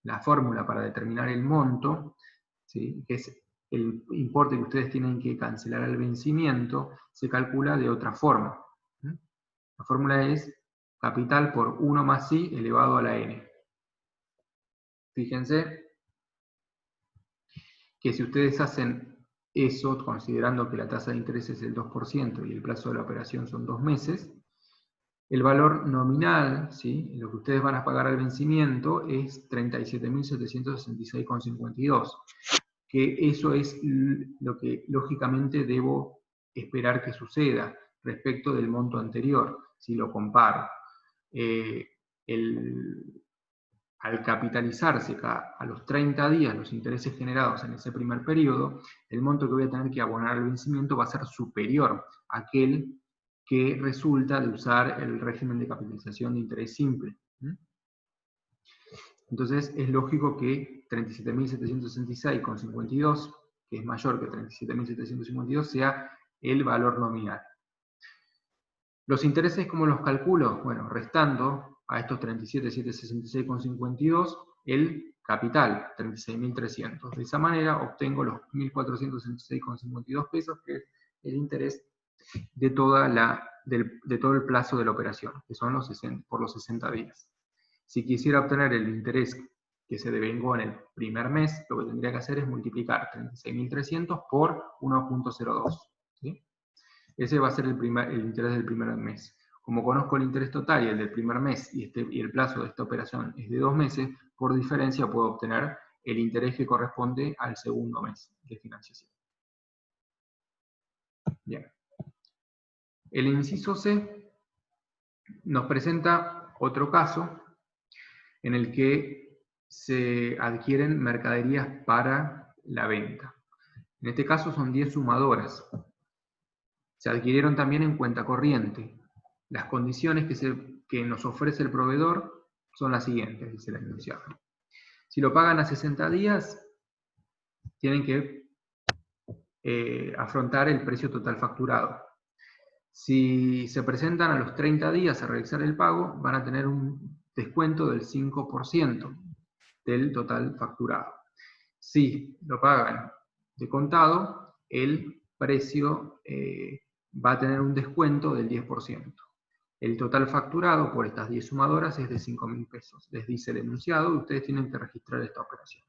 La fórmula para determinar el monto, ¿sí?, que es el importe que ustedes tienen que cancelar al vencimiento, se calcula de otra forma. La fórmula es capital por 1 más I elevado a la n. Fíjense que si ustedes hacen eso, considerando que la tasa de interés es el 2% y el plazo de la operación son 2 meses, El valor nominal, ¿sí?, lo que ustedes van a pagar al vencimiento es 37.766,52, que eso es lo que lógicamente debo esperar que suceda respecto del monto anterior, si lo comparo. Al capitalizarse a los 30 días los intereses generados en ese primer periodo, el monto que voy a tener que abonar al vencimiento va a ser superior a aquel que resulta de usar el régimen de capitalización de interés simple. Entonces es lógico que 37.766,52, que es mayor que 37.752, sea el valor nominal. ¿Los intereses cómo los calculo? Bueno, restando a estos 37.766,52 el capital, 36.300. De esa manera obtengo los 1.466,52 pesos, que es el interés de, de todo el plazo de la operación, que son por los 60 días. Si quisiera obtener el interés que se devengó en el primer mes, lo que tendría que hacer es multiplicar 36.300 por 1.02. ¿Sí? Ese va a ser el interés del primer mes. Como conozco el interés total y el del primer mes y el plazo de esta operación es de 2 meses, por diferencia puedo obtener el interés que corresponde al segundo mes de financiación. Bien. El inciso C nos presenta otro caso en el que se adquieren mercaderías para la venta. En este caso son 10 sumadoras. Se adquirieron también en cuenta corriente. Las condiciones que nos ofrece el proveedor son las siguientes, dice el enunciado. Si lo pagan a 60 días, tienen que afrontar el precio total facturado. Si se presentan a los 30 días a realizar el pago, van a tener un descuento del 5% del total facturado. Si lo pagan de contado, el precio va a tener un descuento del 10%. El total facturado por estas 10 sumadoras es de 5.000 pesos. Les dice el enunciado y ustedes tienen que registrar esta operación.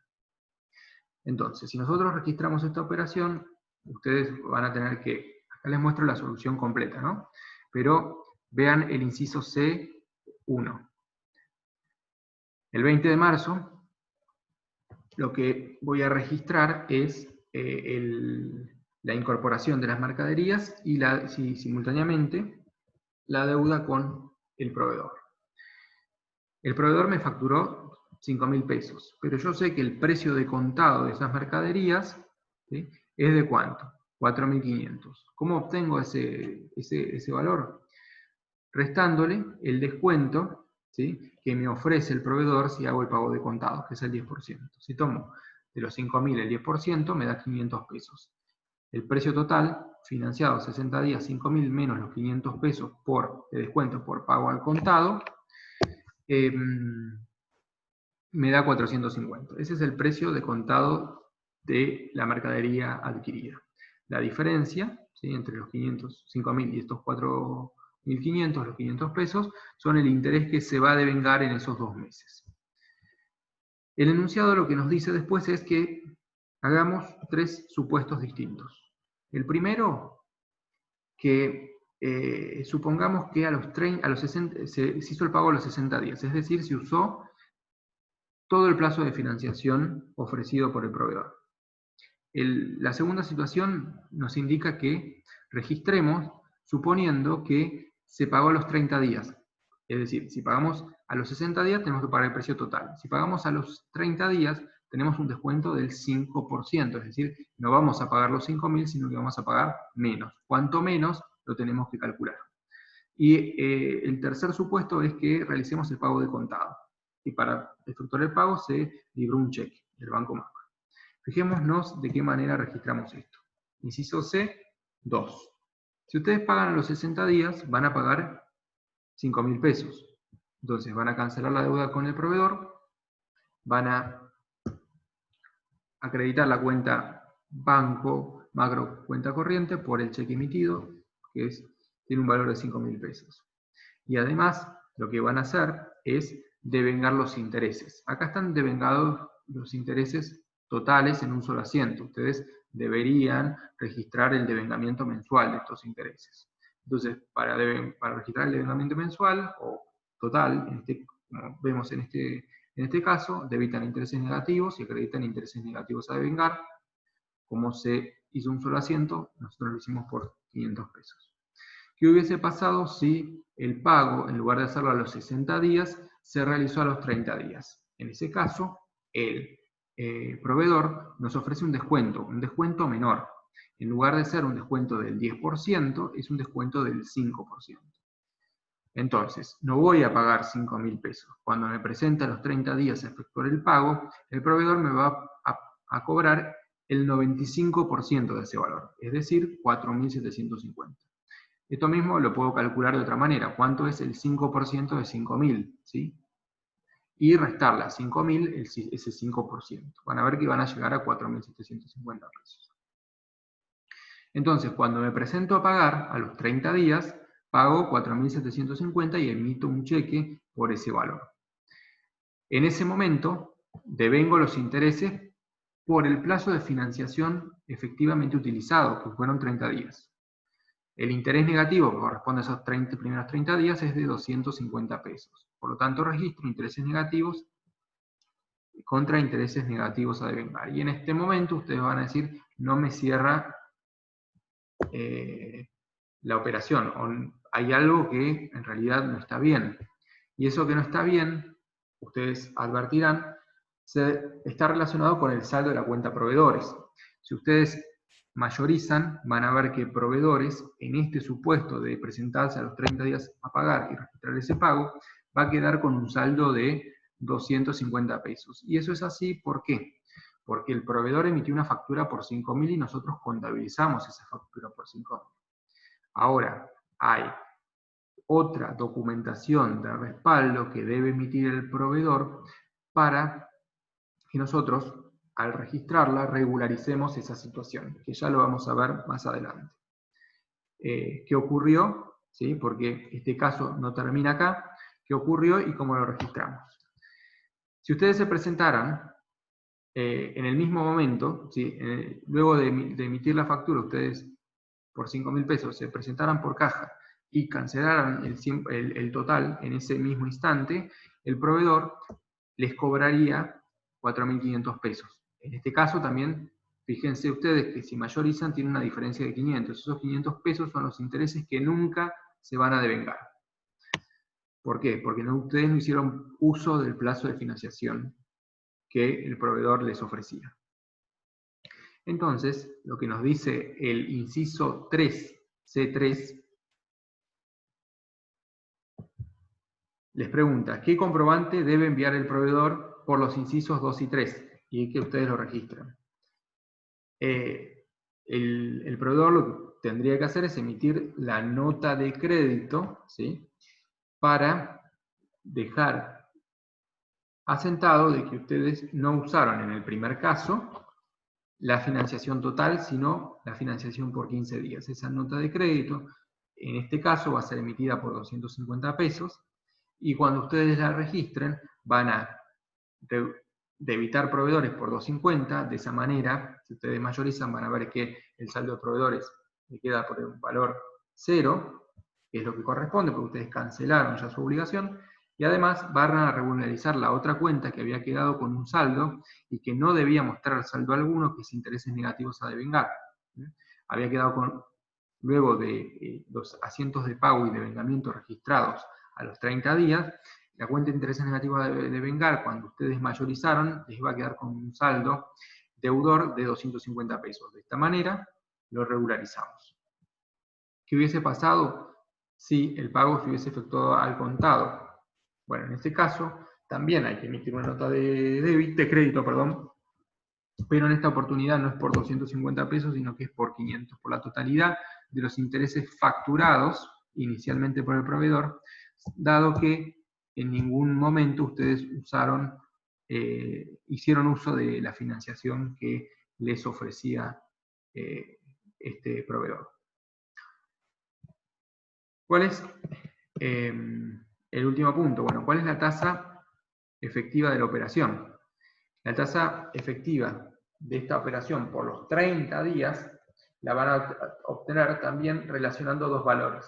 Entonces, si nosotros registramos esta operación, ustedes van a tener que, acá les muestro la solución completa, ¿no? Pero vean el inciso C1. El 20 de marzo, lo que voy a registrar es la incorporación de las mercaderías y simultáneamente la deuda con el proveedor. El proveedor me facturó 5.000 pesos, pero yo sé que el precio de contado de esas mercaderías, ¿sí?, es de ¿cuánto? 4.500. ¿Cómo obtengo ese valor? Restándole el descuento, ¿sí?, que me ofrece el proveedor si hago el pago de contado, que es el 10%. Si tomo de los 5.000 el 10%, me da 500 pesos. El precio total, financiado 60 días, 5.000 menos los 500 pesos de descuento por pago al contado, me da 450. Ese es el precio de contado de la mercadería adquirida. La diferencia, ¿sí?, entre los 5.000 y estos 4.500, los 500 pesos, son el interés que se va a devengar en esos 2 meses. El enunciado lo que nos dice después es que hagamos 3 supuestos distintos. El primero, que supongamos que se hizo el pago a los 60 días, es decir, se usó todo el plazo de financiación ofrecido por el proveedor. La segunda situación nos indica que registremos suponiendo que se pagó a los 30 días. Es decir, si pagamos a los 60 días tenemos que pagar el precio total. Si pagamos a los 30 días tenemos un descuento del 5%, es decir, no vamos a pagar los 5.000, sino que vamos a pagar menos. Cuanto menos, lo tenemos que calcular. Y el tercer supuesto es que realicemos el pago de contado. Y para efectuar el pago se libró un cheque del Banco Macro. Fijémonos de qué manera registramos esto. Inciso C, 2. Si ustedes pagan a los 60 días, van a pagar 5.000 pesos. Entonces van a cancelar la deuda con el proveedor, van a acreditar la cuenta Banco Macro cuenta corriente por el cheque emitido, que tiene un valor de 5.000 pesos. Y además, lo que van a hacer es devengar los intereses. Acá están devengados los intereses totales en un solo asiento. Ustedes deberían registrar el devengamiento mensual de estos intereses. Entonces, para registrar el devengamiento mensual o total, como vemos en este caso, debitan intereses negativos y acreditan intereses negativos a devengar. Como se hizo un solo asiento, nosotros lo hicimos por 500 pesos. ¿Qué hubiese pasado si el pago, en lugar de hacerlo a los 60 días, se realizó a los 30 días? En ese caso, el proveedor nos ofrece un descuento menor. En lugar de ser un descuento del 10%, es un descuento del 5%. Entonces, no voy a pagar 5.000 pesos. Cuando me presenta a los 30 días a efectuar el pago, el proveedor me va a cobrar el 95% de ese valor, es decir, 4.750. Esto mismo lo puedo calcular de otra manera. ¿Cuánto es el 5% de 5.000? ¿Sí? Y restarle a 5.000 ese 5%. Van a ver que van a llegar a 4.750 pesos. Entonces, cuando me presento a pagar a los 30 días, pago 4.750 y emito un cheque por ese valor. En ese momento, devengo los intereses por el plazo de financiación efectivamente utilizado, que fueron 30 días. El interés negativo que corresponde a esos primeros 30 días es de 250 pesos. Por lo tanto, registro intereses negativos contra intereses negativos a devengar. Y en este momento ustedes van a decir, no me cierra la operación, o hay algo que en realidad no está bien. Y eso que no está bien, ustedes advertirán, está relacionado con el saldo de la cuenta proveedores. Si ustedes mayorizan, van a ver que proveedores, en este supuesto de presentarse a los 30 días a pagar y registrar ese pago, va a quedar con un saldo de 250 pesos. Y eso es así, ¿por qué? Porque el proveedor emitió una factura por 5.000 y nosotros contabilizamos esa factura por 5.000. Ahora, hay otra documentación de respaldo que debe emitir el proveedor para que nosotros, al registrarla, regularicemos esa situación, que ya lo vamos a ver más adelante. ¿Qué ocurrió? ¿Sí? Porque este caso no termina acá. ¿Qué ocurrió y cómo lo registramos? Si ustedes se presentaran en el mismo momento, ¿sí? Luego de emitir la factura, ustedes por 5.000 pesos se presentaran por caja y cancelaran el total en ese mismo instante, el proveedor les cobraría 4.500 pesos. En este caso también, fíjense ustedes que si mayorizan tiene una diferencia de 500. Esos 500 pesos son los intereses que nunca se van a devengar. ¿Por qué? Porque ustedes no hicieron uso del plazo de financiación que el proveedor les ofrecía. Entonces, lo que nos dice el inciso 3, C3, les pregunta, ¿qué comprobante debe enviar el proveedor por los incisos 2 y 3? Y que ustedes lo registran. El proveedor lo que tendría que hacer es emitir la nota de crédito, ¿sí? Para dejar asentado de que ustedes no usaron en el primer caso la financiación total, sino la financiación por 15 días. Esa nota de crédito, en este caso, va a ser emitida por 250 pesos, y cuando ustedes la registren, van a debitar proveedores por 250, de esa manera, si ustedes mayorizan, van a ver que el saldo de proveedores le queda por un valor 0, que es lo que corresponde, porque ustedes cancelaron ya su obligación, y además van a regularizar la otra cuenta que había quedado con un saldo y que no debía mostrar saldo alguno, que es intereses negativos a devengar. Había quedado luego de los asientos de pago y devengamiento registrados a los 30 días, la cuenta de intereses negativos a devengar, cuando ustedes mayorizaron, les va a quedar con un saldo deudor de 250 pesos. De esta manera, lo regularizamos. ¿Qué hubiese pasado si el pago se hubiese efectuado al contado? Bueno, en este caso, también hay que emitir una nota de crédito, pero en esta oportunidad no es por 250 pesos, sino que es por 500, por la totalidad de los intereses facturados inicialmente por el proveedor, dado que en ningún momento ustedes hicieron uso de la financiación que les ofrecía este proveedor. ¿Cuál es el último punto? Bueno, ¿cuál es la tasa efectiva de la operación? La tasa efectiva de esta operación por los 30 días la van a obtener también relacionando dos valores.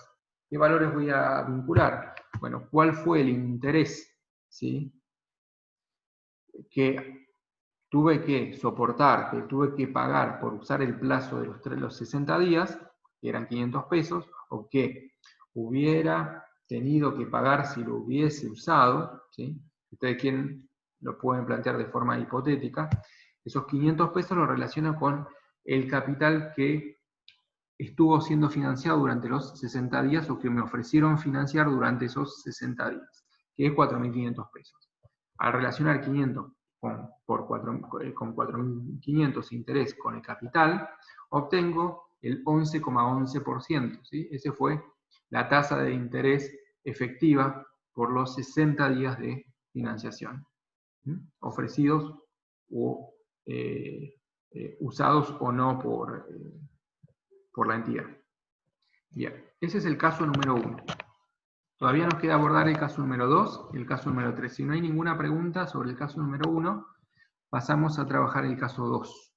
¿Qué valores voy a vincular? Bueno, ¿cuál fue el interés, ¿sí?, que tuve que soportar, que tuve que pagar por usar el plazo de los 60 días, que eran 500 pesos, o que hubiera tenido que pagar si lo hubiese usado, ¿sí? Ustedes quieren, lo pueden plantear de forma hipotética. Esos 500 pesos lo relacionan con el capital que estuvo siendo financiado durante los 60 días o que me ofrecieron financiar durante esos 60 días, que es 4.500 pesos. Al relacionar 500 con 4.500 interés con el capital, obtengo el 11,11%. ¿Sí? Esa fue la tasa de interés efectiva por los 60 días de financiación, ofrecidos o usados o no por la entidad. Bien, ese es el caso número 1. Todavía nos queda abordar el caso número 2 y el caso número 3. Si no hay ninguna pregunta sobre el caso número 1, pasamos a trabajar el caso 2.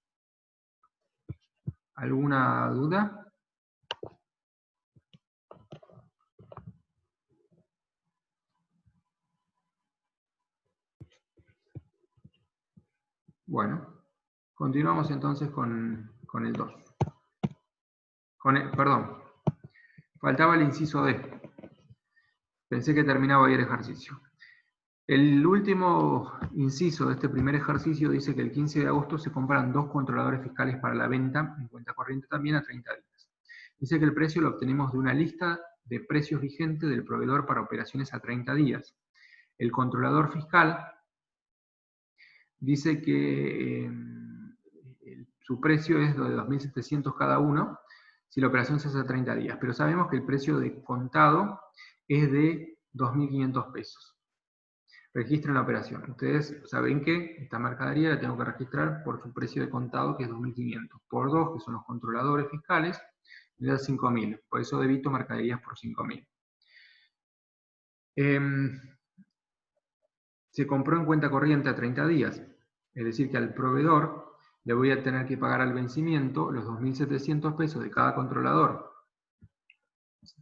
¿Alguna duda? Bueno, continuamos entonces con el 2. Perdón, faltaba el inciso D. Pensé que terminaba ahí el ejercicio. El último inciso de este primer ejercicio dice que el 15 de agosto se compran 2 controladores fiscales para la venta, en cuenta corriente también, a 30 días. Dice que el precio lo obtenemos de una lista de precios vigentes del proveedor para operaciones a 30 días. El controlador fiscal dice que su precio es de 2.700 cada uno, si la operación se hace a 30 días, pero sabemos que el precio de contado es de 2.500 pesos. Registren la operación. Ustedes saben que esta mercadería la tengo que registrar por su precio de contado, que es 2.500, por 2, que son los controladores fiscales, me da 5.000. Por eso debito mercaderías por 5.000. Se compró en cuenta corriente a 30 días, es decir, que al proveedor le voy a tener que pagar al vencimiento los 2.700 pesos de cada controlador.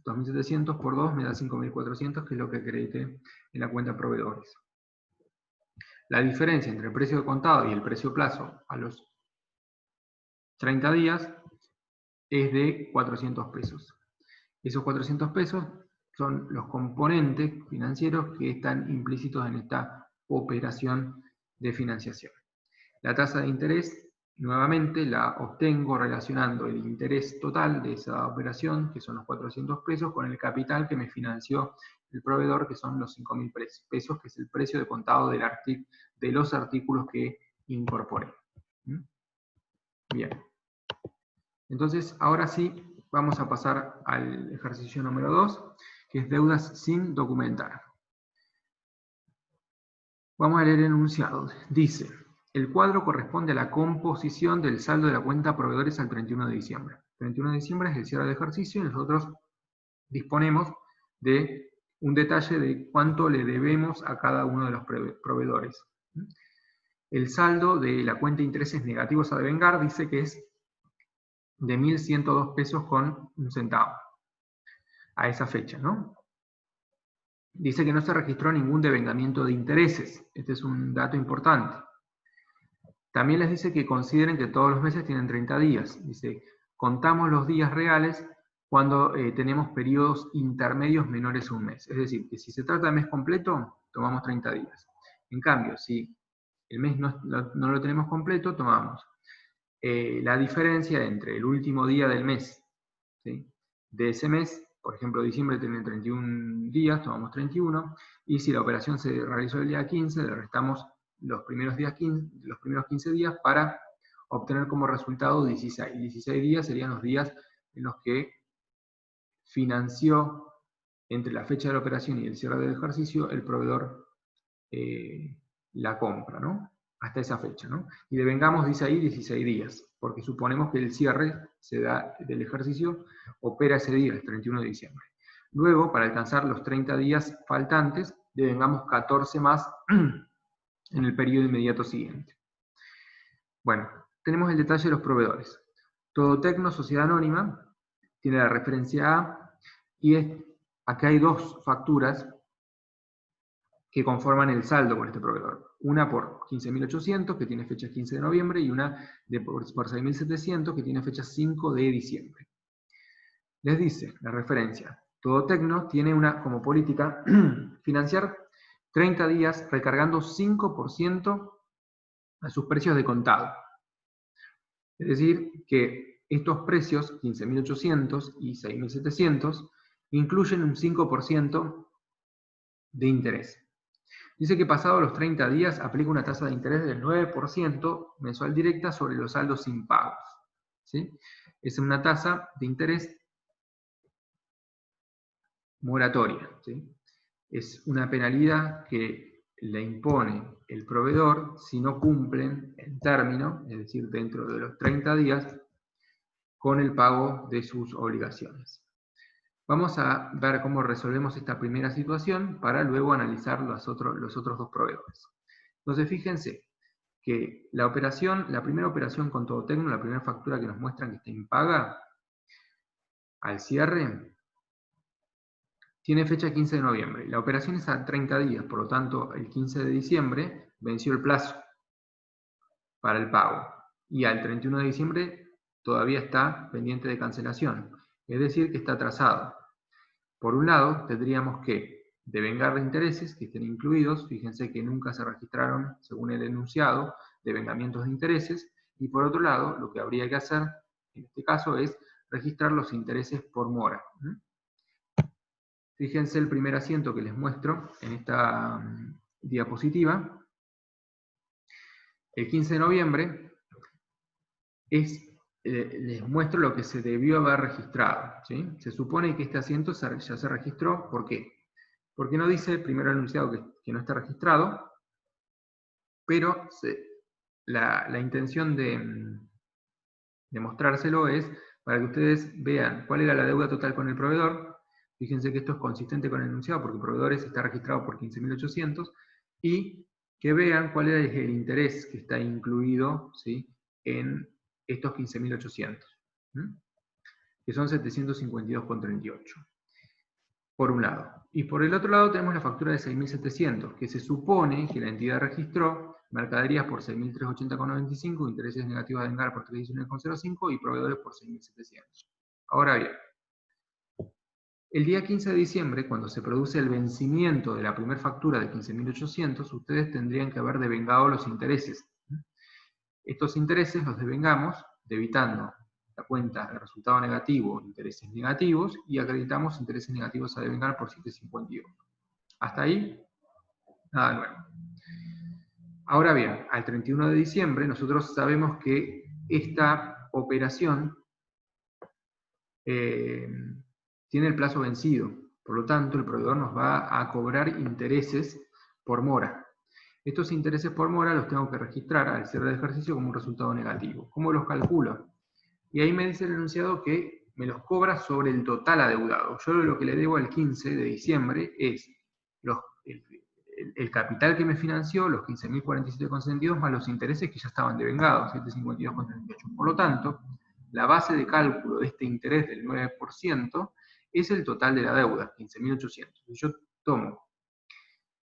2.700 por 2 me da 5.400, que es lo que acredité en la cuenta proveedores. La diferencia entre el precio de contado y el precio plazo a los 30 días es de 400 pesos. Esos 400 pesos son los componentes financieros que están implícitos en esta operación de financiación. La tasa de interés, nuevamente, la obtengo relacionando el interés total de esa operación, que son los 400 pesos, con el capital que me financió el proveedor, que son los 5.000 pesos, que es el precio de contado de los artículos que incorporé. Bien. Entonces, ahora sí, vamos a pasar al ejercicio número 2, que es deudas sin documentar. Vamos a leer el enunciado. Dice: el cuadro corresponde a la composición del saldo de la cuenta proveedores al 31 de diciembre. El 31 de diciembre es el cierre del ejercicio y nosotros disponemos de un detalle de cuánto le debemos a cada uno de los proveedores. El saldo de la cuenta de intereses negativos a devengar dice que es de 1.102 pesos con un centavo a esa fecha, ¿no? Dice que no se registró ningún devengamiento de intereses. Este es un dato importante. También les dice que consideren que todos los meses tienen 30 días. Dice, contamos los días reales cuando tenemos periodos intermedios menores a un mes. Es decir, que si se trata de mes completo, tomamos 30 días. En cambio, si el mes no lo tenemos completo, tomamos la diferencia entre el último día del mes, ¿sí?, de ese mes. Por ejemplo, diciembre tiene 31 días, tomamos 31, y si la operación se realizó el día 15, le restamos los primeros 15 días para obtener como resultado 16. 16 días serían los días en los que financió entre la fecha de la operación y el cierre del ejercicio el proveedor la compra, ¿no? Hasta esa fecha, ¿no? Y devengamos, dice ahí, 16 días, porque suponemos que el cierre se da del ejercicio, opera ese día, el 31 de diciembre. Luego, para alcanzar los 30 días faltantes, devengamos 14 más en el periodo inmediato siguiente. Bueno, tenemos el detalle de los proveedores. Todotecno, sociedad anónima, tiene la referencia A, y acá hay dos facturas que conforman el saldo con este proveedor. Una por 15.800, que tiene fecha 15 de noviembre, y una por 6.700, que tiene fecha 5 de diciembre. Les dice la referencia: Todotecno tiene como política financiar 30 días recargando 5% a sus precios de contado. Es decir, que estos precios, 15.800 y 6.700, incluyen un 5% de interés. Dice que pasados los 30 días aplica una tasa de interés del 9% mensual directa sobre los saldos impagos. ¿Sí? Es una tasa de interés moratoria. ¿Sí? Es una penalidad que le impone el proveedor si no cumplen el término, es decir, dentro de los 30 días, con el pago de sus obligaciones. Vamos a ver cómo resolvemos esta primera situación para luego analizar los otros dos proveedores. Entonces, fíjense que la primera operación con Todotecno, la primera factura que nos muestran que está impaga, al cierre, tiene fecha 15 de noviembre. La operación es a 30 días, por lo tanto, el 15 de diciembre venció el plazo para el pago. Y al 31 de diciembre todavía está pendiente de cancelación. Es decir, que está atrasado. Por un lado, tendríamos que devengar de intereses que estén incluidos. Fíjense que nunca se registraron, según el enunciado, devengamientos de intereses. Y por otro lado, lo que habría que hacer, en este caso, es registrar los intereses por mora. Fíjense el primer asiento que les muestro en esta diapositiva. El 15 de noviembre les muestro lo que se debió haber registrado. ¿Sí? Se supone que este asiento ya se registró. ¿Por qué? Porque no dice primero el enunciado que no está registrado, pero la intención de mostrárselo es para que ustedes vean cuál era la deuda total con el proveedor. Fíjense que esto es consistente con el enunciado porque el proveedor está registrado por 15.800, y que vean cuál es el interés que está incluido, ¿sí?, en estos 15.800, que son 752,38. Por un lado. Y por el otro lado tenemos la factura de 6.700, que se supone que la entidad registró mercaderías por 6.380,95, intereses negativos de devengar por 319,05 y proveedores por 6.700. Ahora bien, el día 15 de diciembre, cuando se produce el vencimiento de la primera factura de 15.800, ustedes tendrían que haber devengado los intereses. Estos intereses los devengamos debitando la cuenta de resultado negativo, intereses negativos, y acreditamos intereses negativos a devengar por 752. Hasta ahí, nada nuevo. Ahora bien, al 31 de diciembre nosotros sabemos que esta operación tiene el plazo vencido. Por lo tanto, el proveedor nos va a cobrar intereses por mora. Estos intereses por mora los tengo que registrar al cierre de ejercicio como un resultado negativo. ¿Cómo los calculo? Y ahí me dice el enunciado que me los cobra sobre el total adeudado. Yo lo que le debo al 15 de diciembre es el capital que me financió, los 15.047,62, más los intereses que ya estaban devengados, 752,38. Por lo tanto, la base de cálculo de este interés del 9% es el total de la deuda, 15.800. Yo tomo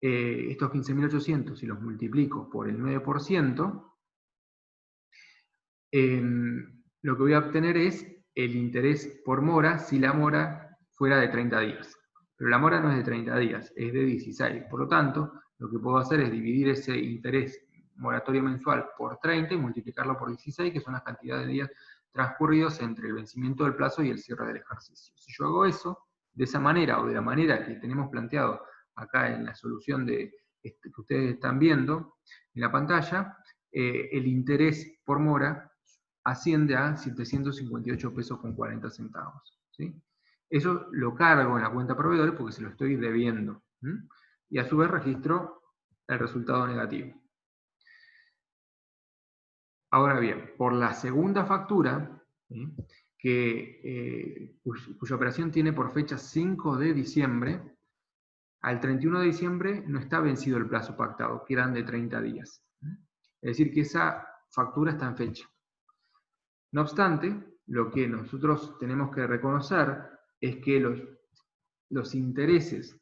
estos 15.800 y los multiplico por el 9%, lo que voy a obtener es el interés por mora si la mora fuera de 30 días. Pero la mora no es de 30 días, es de 16. Por lo tanto, lo que puedo hacer es dividir ese interés moratorio mensual por 30 y multiplicarlo por 16, que son las cantidades de días transcurridos entre el vencimiento del plazo y el cierre del ejercicio. Si yo hago eso, de esa manera o de la manera que tenemos planteado acá en la solución que ustedes están viendo en la pantalla, el interés por mora asciende a 758 pesos con 40 centavos. ¿Sí? Eso lo cargo en la cuenta proveedores porque se lo estoy debiendo. Y a su vez registro el resultado negativo. Ahora bien, por la segunda factura, cuya operación tiene por fecha 5 de diciembre, al 31 de diciembre no está vencido el plazo pactado, que eran de 30 días. Es decir, que esa factura está en fecha. No obstante, lo que nosotros tenemos que reconocer es que los intereses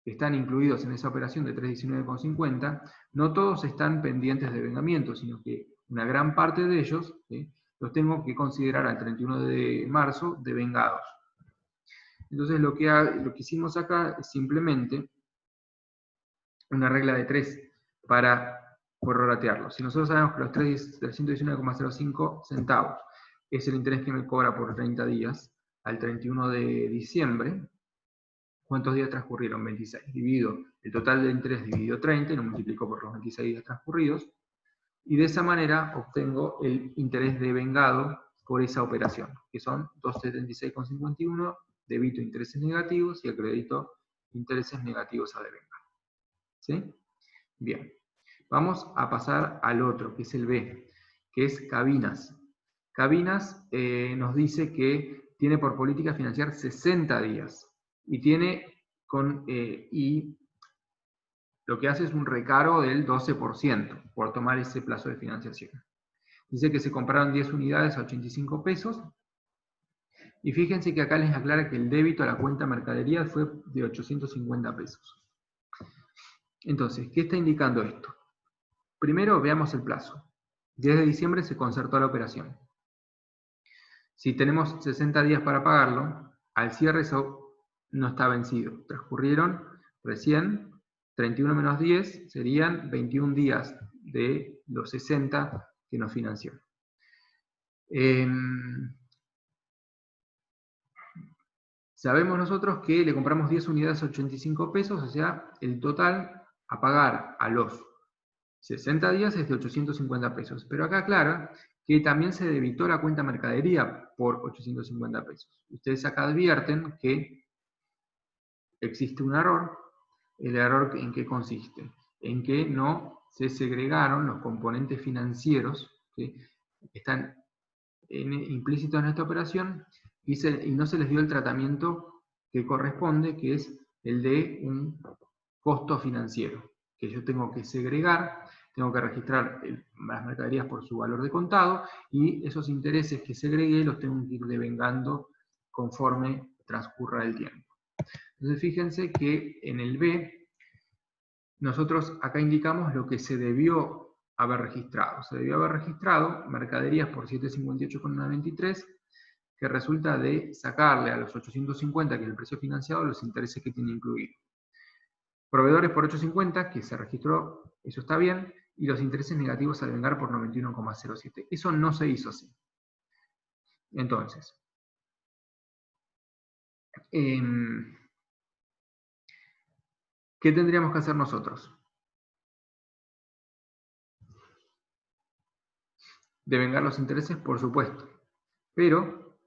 que están incluidos en esa operación de 319,50, no todos están pendientes de devengamiento, sino que una gran parte de ellos, ¿sí?, los tengo que considerar al 31 de marzo devengados. Entonces lo que hicimos acá es simplemente una regla de 3 para prorratearlo. Si nosotros sabemos que los 319,05 centavos es el interés que me cobra por 30 días, al 31 de diciembre, ¿cuántos días transcurrieron? 26. Divido el total de interés dividido 30 y lo multiplico por los 26 días transcurridos, y de esa manera obtengo el interés devengado por esa operación, que son 276,51, debito intereses negativos y acredito intereses negativos a devengar. ¿Sí? Bien. Vamos a pasar al otro, que es el B, que es Cabinas. Cabinas nos dice que tiene por política financiar 60 días y y lo que hace es un recargo del 12% por tomar ese plazo de financiación. Dice que se compraron 10 unidades a 85 pesos y fíjense que acá les aclara que el débito a la cuenta mercadería fue de 850 pesos. Entonces, ¿qué está indicando esto? Primero veamos el plazo. 10 de diciembre se concertó la operación. Si tenemos 60 días para pagarlo, al cierre eso no está vencido. Transcurrieron recién 31 menos 10, serían 21 días de los 60 que nos financió. Sabemos nosotros que le compramos 10 unidades a 85 pesos, o sea, el total a pagar a los 60 días es de 850 pesos. Pero acá aclara que también se debitó la cuenta mercadería por 850 pesos. Ustedes acá advierten que existe un error. ¿El error en qué consiste? En que no se segregaron los componentes financieros que están implícitos en esta operación y no se les dio el tratamiento que corresponde, que es el de un costo financiero, que yo tengo que segregar, tengo que registrar las mercaderías por su valor de contado, y esos intereses que segregué los tengo que ir devengando conforme transcurra el tiempo. Entonces fíjense que en el B, nosotros acá indicamos lo que se debió haber registrado. Se debió haber registrado mercaderías por 758,93, que resulta de sacarle a los 850, que es el precio financiado, los intereses que tiene incluido. Proveedores por 850, que se registró, eso está bien, y los intereses negativos a devengar por 91,07. Eso no se hizo así. Entonces, ¿qué tendríamos que hacer nosotros? Devengar los intereses, por supuesto. Pero,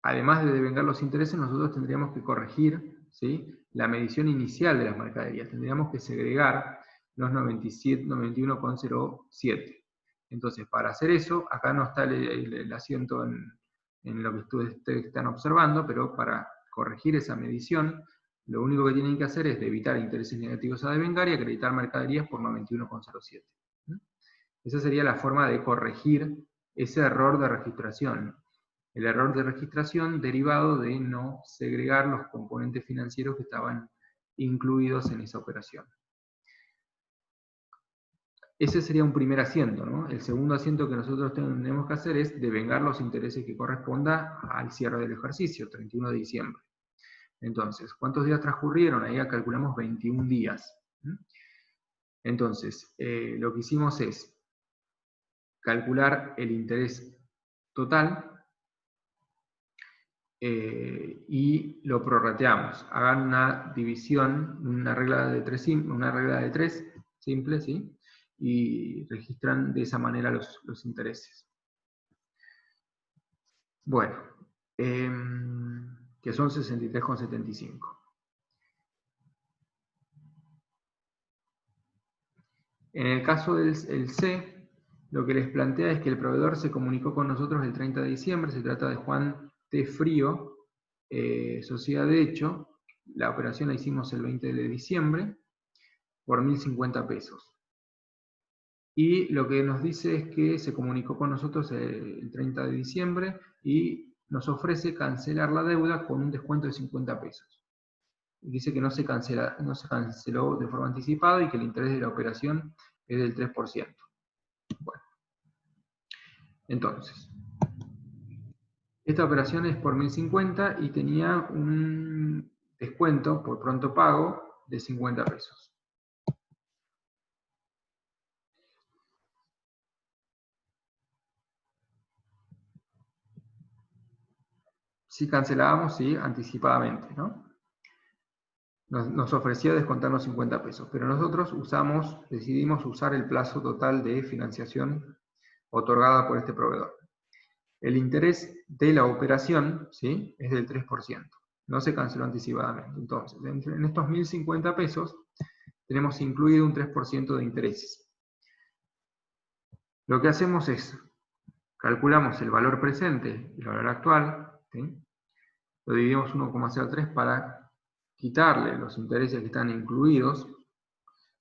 además de devengar los intereses, nosotros tendríamos que corregir, ¿sí?, la medición inicial de las mercaderías. Tendríamos que segregar los 91,07. Entonces, para hacer eso, acá no está el asiento en lo que ustedes están observando, pero para corregir esa medición, lo único que tienen que hacer es evitar intereses negativos a devengar y acreditar mercaderías por 91,07. Esa sería la forma de corregir ese error de registración. El error de registración derivado de no segregar los componentes financieros que estaban incluidos en esa operación. Ese sería un primer asiento, ¿no? El segundo asiento que nosotros tenemos que hacer es devengar los intereses que corresponda al cierre del ejercicio, 31 de diciembre. Entonces, ¿cuántos días transcurrieron? Ahí calculamos 21 días. Entonces, lo que hicimos es calcular el interés total y lo prorrateamos. Hagan una división, una regla de 3 simple, ¿sí?, y registran de esa manera los intereses. Bueno, que son 63,75. En el caso del C, lo que les plantea es que el proveedor se comunicó con nosotros el 30 de diciembre, se trata de Juan T. Frío, sociedad de hecho, la operación la hicimos el 20 de diciembre, por 1.050 pesos. Y lo que nos dice es que se comunicó con nosotros el 30 de diciembre y nos ofrece cancelar la deuda con un descuento de 50 pesos. Dice que no se canceló de forma anticipada y que el interés de la operación es del 3%. Bueno, entonces, esta operación es por 1050 y tenía un descuento por pronto pago de 50 pesos. Si cancelábamos, sí, anticipadamente, ¿no? Nos ofrecía descontarnos 50 pesos, pero nosotros decidimos usar el plazo total de financiación otorgada por este proveedor. El interés de la operación, ¿sí?, es del 3%. No se canceló anticipadamente. Entonces, en estos 1050 pesos tenemos incluido un 3% de intereses. Lo que hacemos es, calculamos el valor presente y el valor actual, ¿sí? Lo dividimos 1,03 para quitarle los intereses que están incluidos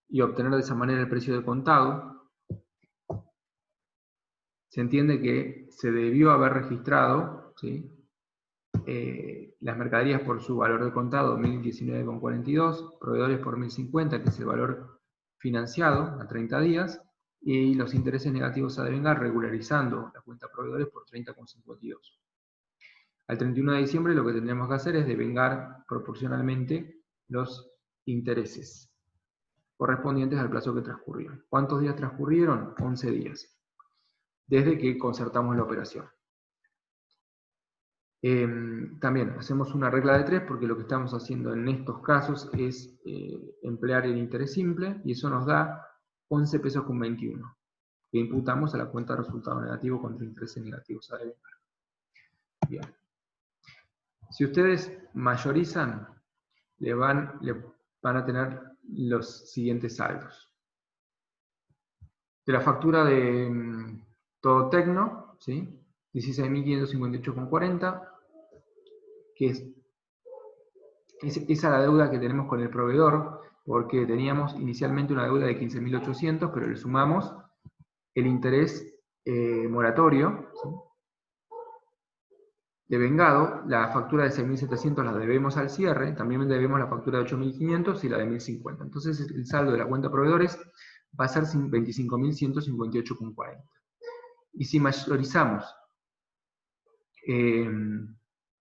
y obtener de esa manera el precio de contado. Se entiende que se debió haber registrado, ¿sí?, las mercaderías por su valor de contado 1019,42, proveedores por 1050, que es el valor financiado a 30 días, y los intereses negativos a devengar regularizando la cuenta proveedores por 30,52. Al 31 de diciembre lo que tendríamos que hacer es devengar proporcionalmente los intereses correspondientes al plazo que transcurrió. ¿Cuántos días transcurrieron? 11 días, desde que concertamos la operación. También hacemos una regla de 3 porque lo que estamos haciendo en estos casos es emplear el interés simple y eso nos da 11 pesos con 21 que imputamos a la cuenta de resultado negativo contra intereses negativos a devengar. Bien. Si ustedes mayorizan, le van a tener los siguientes saldos. De la factura de Todo Tecno, ¿sí?, 16.558,40, que es esa la deuda que tenemos con el proveedor, porque teníamos inicialmente una deuda de 15.800, pero le sumamos el interés moratorio, ¿sí?, devengado. La factura de 6.700 la debemos al cierre, también debemos la factura de 8.500 y la de 1.050. Entonces el saldo de la cuenta proveedores va a ser 25.158,40. Y si mayorizamos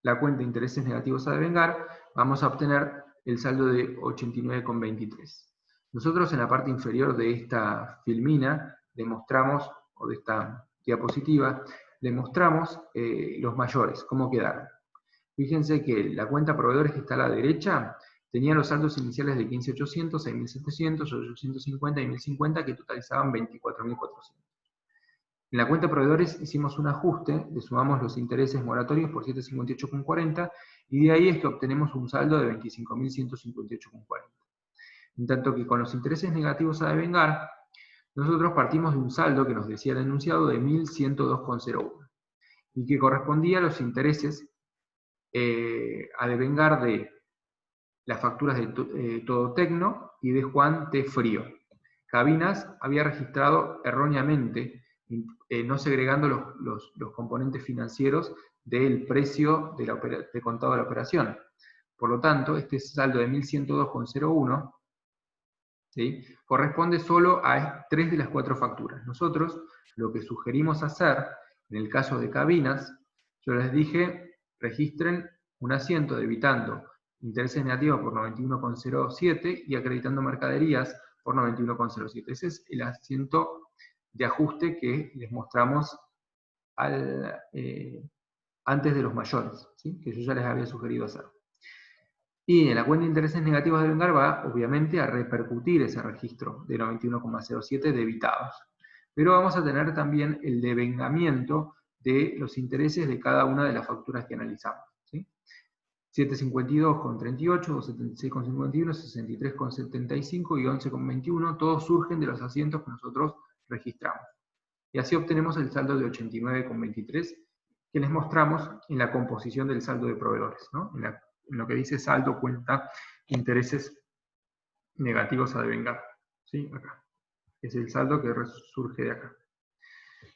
la cuenta de intereses negativos a devengar, vamos a obtener el saldo de 89,23. Nosotros en la parte inferior de esta filmina demostramos, o de esta diapositiva, demostramos los mayores, cómo quedaron. Fíjense que la cuenta proveedores que está a la derecha tenía los saldos iniciales de 15.800, 6.700, 850 y 1.050 que totalizaban 24.400. En la cuenta proveedores hicimos un ajuste, le sumamos los intereses moratorios por 758,40 y de ahí es que obtenemos un saldo de 25.158,40. En tanto que con los intereses negativos a devengar, nosotros partimos de un saldo que nos decía el enunciado de 1.102,01 y que correspondía a los intereses a devengar de las facturas de Todo Tecno y de Juan T. Frío. Cabinas había registrado erróneamente, no segregando los componentes financieros del precio de contado de la operación. Por lo tanto, este saldo de 1.102,01, ¿sí?, corresponde solo a 3 de las 4 facturas. Nosotros lo que sugerimos hacer, en el caso de Cabinas, yo les dije, registren un asiento debitando intereses negativos por 91,07 y acreditando mercaderías por 91,07. Ese es el asiento de ajuste que les mostramos antes de los mayores, ¿sí?, que yo ya les había sugerido hacer. Y en la cuenta de intereses negativos a devengar va, obviamente, a repercutir ese registro de 91,07 debitados. Pero vamos a tener también el devengamiento de los intereses de cada una de las facturas que analizamos, ¿sí? 752,38, 276,51, 63,75 y 11,21, todos surgen de los asientos que nosotros registramos. Y así obtenemos el saldo de 89,23 que les mostramos en la composición del saldo de proveedores, ¿no?, en lo que dice saldo cuenta intereses negativos a devengar, ¿sí?, acá. Es el saldo que surge de acá.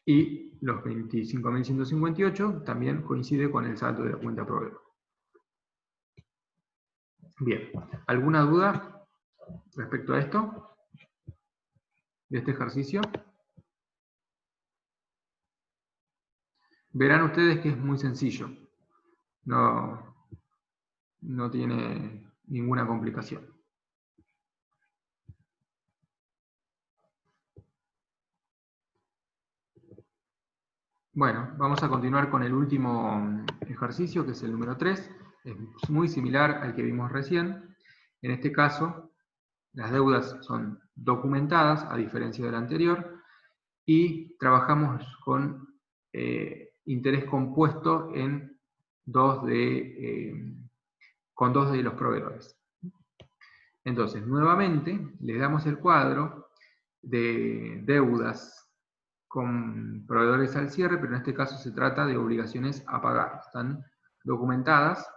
Y los 25.158 también coincide con el saldo de la cuenta proveedor. Bien, ¿alguna duda respecto a esto? ¿De este ejercicio? Verán ustedes que es muy sencillo. No tiene ninguna complicación. Bueno, vamos a continuar con el último ejercicio, que es el número 3. Es muy similar al que vimos recién. En este caso, las deudas son documentadas, a diferencia del anterior, y trabajamos con interés compuesto con dos de los proveedores. Entonces, nuevamente, le damos el cuadro de deudas con proveedores al cierre, pero en este caso se trata de obligaciones a pagar. Están documentadas.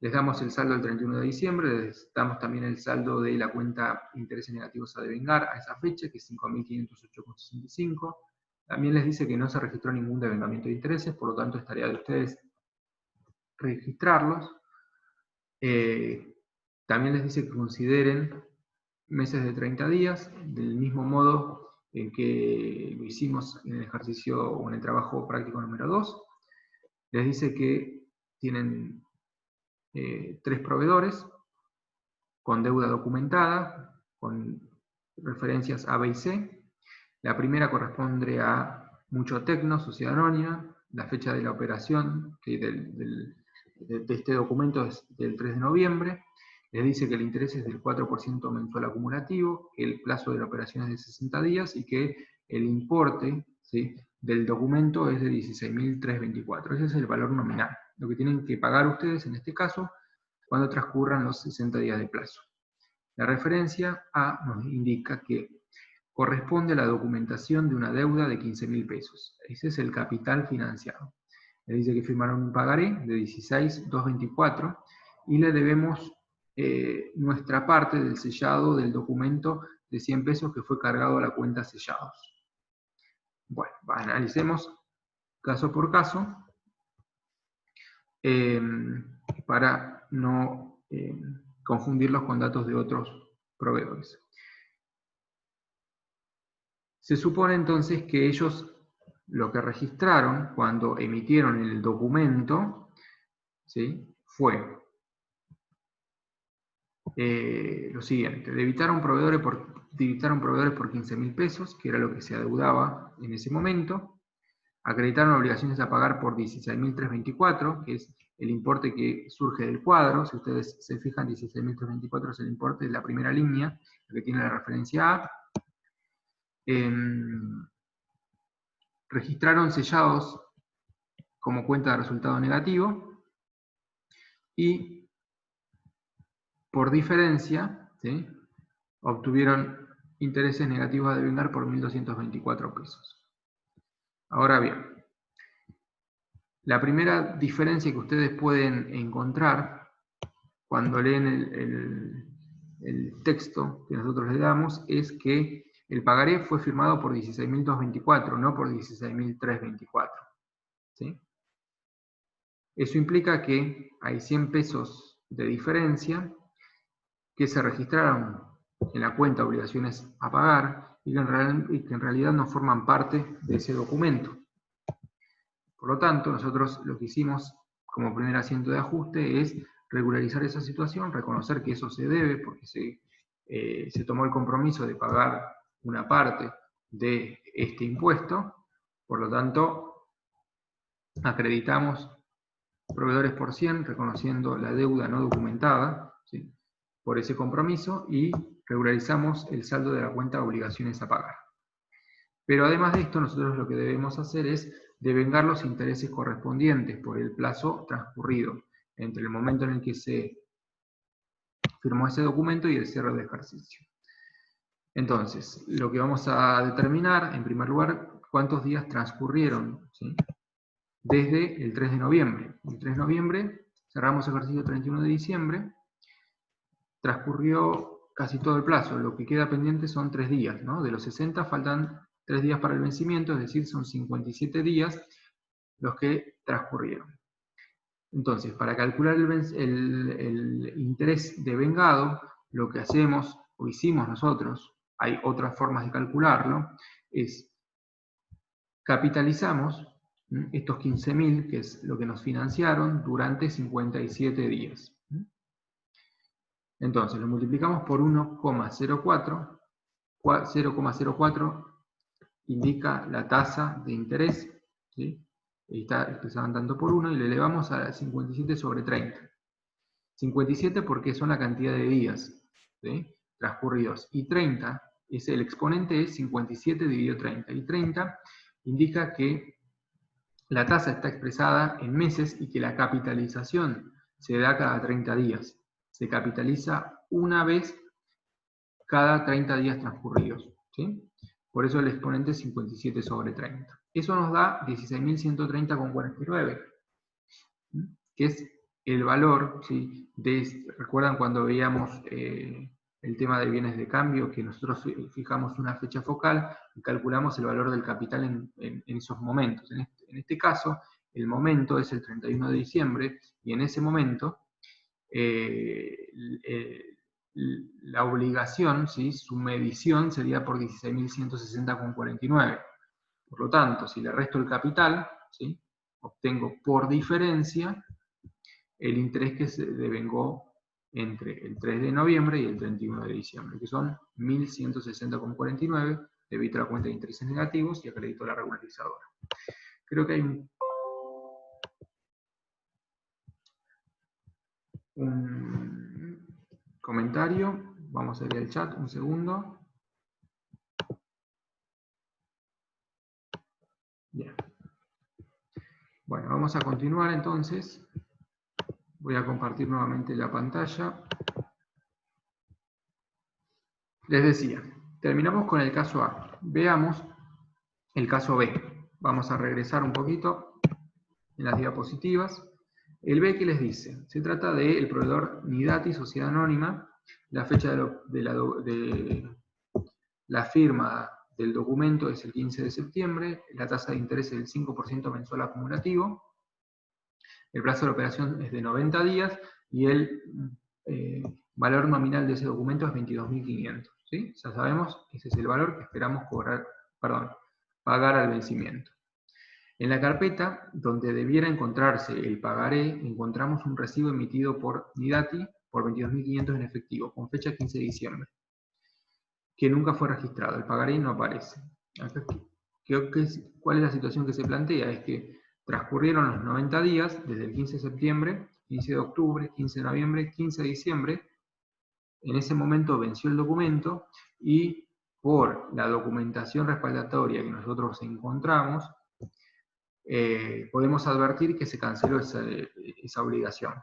Les damos el saldo del 31 de diciembre, les damos también el saldo de la cuenta intereses negativos a devengar a esa fecha, que es 5.508,65. También les dice que no se registró ningún devengamiento de intereses, por lo tanto es tarea de ustedes registrarlos. También les dice que consideren meses de 30 días, del mismo modo en que lo hicimos en el ejercicio o en el trabajo práctico número 2. Les dice que tienen 3 proveedores con deuda documentada, con referencias A, B y C. La primera corresponde a Mucho Tecno, Sociedad Anónima. La fecha de la operación de este documento es del 3 de noviembre. Les dice que el interés es del 4% mensual acumulativo, que el plazo de la operación es de 60 días y que el importe, ¿sí?, del documento es de 16.324. Ese es el valor nominal. Lo que tienen que pagar ustedes en este caso cuando transcurran los 60 días de plazo. La referencia A nos indica que corresponde a la documentación de una deuda de 15.000 pesos. Ese es el capital financiado. Le dice que firmaron un pagaré de 16.224 y le debemos nuestra parte del sellado del documento de 100 pesos que fue cargado a la cuenta sellados. Bueno, analicemos caso por caso para no confundirlos con datos de otros proveedores. Se supone entonces que ellos lo que registraron cuando emitieron el documento, ¿sí?, fue lo siguiente: debitaron proveedores por 15.000 pesos, que era lo que se adeudaba en ese momento. Acreditaron obligaciones a pagar por 16.324, que es el importe que surge del cuadro. Si ustedes se fijan, 16.324 es el importe de la primera línea, que tiene la referencia A. Registraron sellados como cuenta de resultado negativo y por diferencia, ¿sí?, obtuvieron intereses negativos a devengar por 1.224 pesos. Ahora bien, la primera diferencia que ustedes pueden encontrar cuando leen el texto que nosotros le damos es que el pagaré fue firmado por 16.224, no por 16.324. ¿Sí? Eso implica que hay 100 pesos de diferencia que se registraron en la cuenta obligaciones a pagar y que en realidad no forman parte de ese documento. Por lo tanto, nosotros lo que hicimos como primer asiento de ajuste es regularizar esa situación, reconocer que eso se debe porque se tomó el compromiso de pagar una parte de este impuesto. Por lo tanto, acreditamos proveedores por 100, reconociendo la deuda no documentada, ¿sí?, por ese compromiso, y regularizamos el saldo de la cuenta obligaciones a pagar. Pero además de esto, nosotros lo que debemos hacer es devengar los intereses correspondientes por el plazo transcurrido entre el momento en el que se firmó ese documento y el cierre del ejercicio. Entonces, lo que vamos a determinar, en primer lugar, cuántos días transcurrieron, ¿sí?, desde el 3 de noviembre. El 3 de noviembre cerramos el ejercicio el 31 de diciembre. Transcurrió casi todo el plazo. Lo que queda pendiente son 3 días, ¿no? De los 60 faltan 3 días para el vencimiento, es decir, son 57 días los que transcurrieron. Entonces, para calcular el interés devengado, lo que hacemos, o hicimos nosotros, hay otras formas de calcularlo, es capitalizamos estos 15.000, que es lo que nos financiaron, durante 57 días. Entonces, lo multiplicamos por 1,04. 0,04 indica la tasa de interés, ¿sí? Está expresada en tanto por 1, y le elevamos a 57 sobre 30. 57 porque son la cantidad de días, ¿sí?, transcurridos, y 30 es el exponente, es 57 dividido 30, y 30 indica que la tasa está expresada en meses y que la capitalización se da cada 30 días. Se capitaliza una vez cada 30 días transcurridos, ¿sí? Por eso el exponente es 57 sobre 30. Eso nos da 16.130,49, que es el valor, ¿sí? ¿Recuerdan cuando veíamos el tema de bienes de cambio, que nosotros fijamos una fecha focal y calculamos el valor del capital en esos momentos? En este caso, el momento es el 31 de diciembre, y en ese momento la obligación, ¿sí?, su medición sería por 16.160,49. Por lo tanto, si le resto el capital, ¿sí?, obtengo por diferencia el interés que se devengó entre el 3 de noviembre y el 31 de diciembre, que son 1.160,49, debito a la cuenta de intereses negativos y acredito la regularizadora. Creo que hay un comentario. Vamos a ver el chat, un segundo. Bien. Bueno, vamos a continuar entonces. Voy a compartir nuevamente la pantalla. Les decía, terminamos con el caso A. Veamos el caso B. Vamos a regresar un poquito en las diapositivas. El B, ¿qué les dice? Se trata del proveedor Nidati, Sociedad Anónima. La fecha de la firma del documento es el 15 de septiembre. La tasa de interés es del 5% mensual acumulativo. El plazo de operación es de 90 días y el valor nominal de ese documento es 22.500. ¿Sí? Ya sabemos, ese es el valor que esperamos pagar al vencimiento. En la carpeta donde debiera encontrarse el pagaré, encontramos un recibo emitido por Nidati por 22.500 en efectivo, con fecha 15 de diciembre, que nunca fue registrado. El pagaré no aparece. ¿Cuál es la situación que se plantea? Es que transcurrieron los 90 días desde el 15 de septiembre, 15 de octubre, 15 de noviembre, 15 de diciembre. En ese momento venció el documento y por la documentación respaldatoria que nosotros encontramos, podemos advertir que se canceló esa obligación,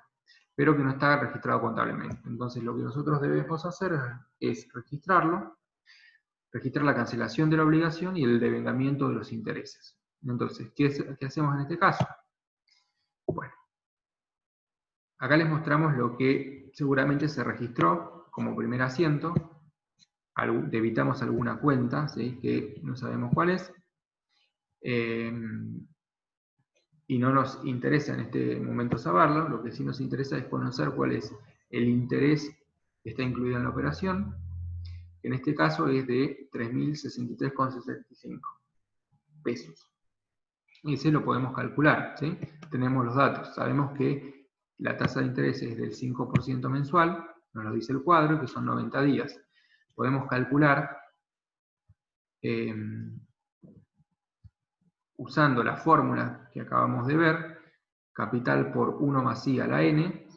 pero que no está registrado contablemente. Entonces lo que nosotros debemos hacer es registrar la cancelación de la obligación y el devengamiento de los intereses. Entonces, ¿qué hacemos en este caso? Bueno, acá les mostramos lo que seguramente se registró como primer asiento. Debitamos alguna cuenta, ¿sí?, que no sabemos cuál es. Y no nos interesa en este momento saberlo. Lo que sí nos interesa es conocer cuál es el interés que está incluido en la operación, que en este caso es de 3.063,65 pesos. Ese lo podemos calcular, ¿sí? Tenemos los datos, sabemos que la tasa de interés es del 5% mensual, nos lo dice el cuadro, que son 90 días. Podemos calcular usando la fórmula que acabamos de ver, capital por 1 más I a la n,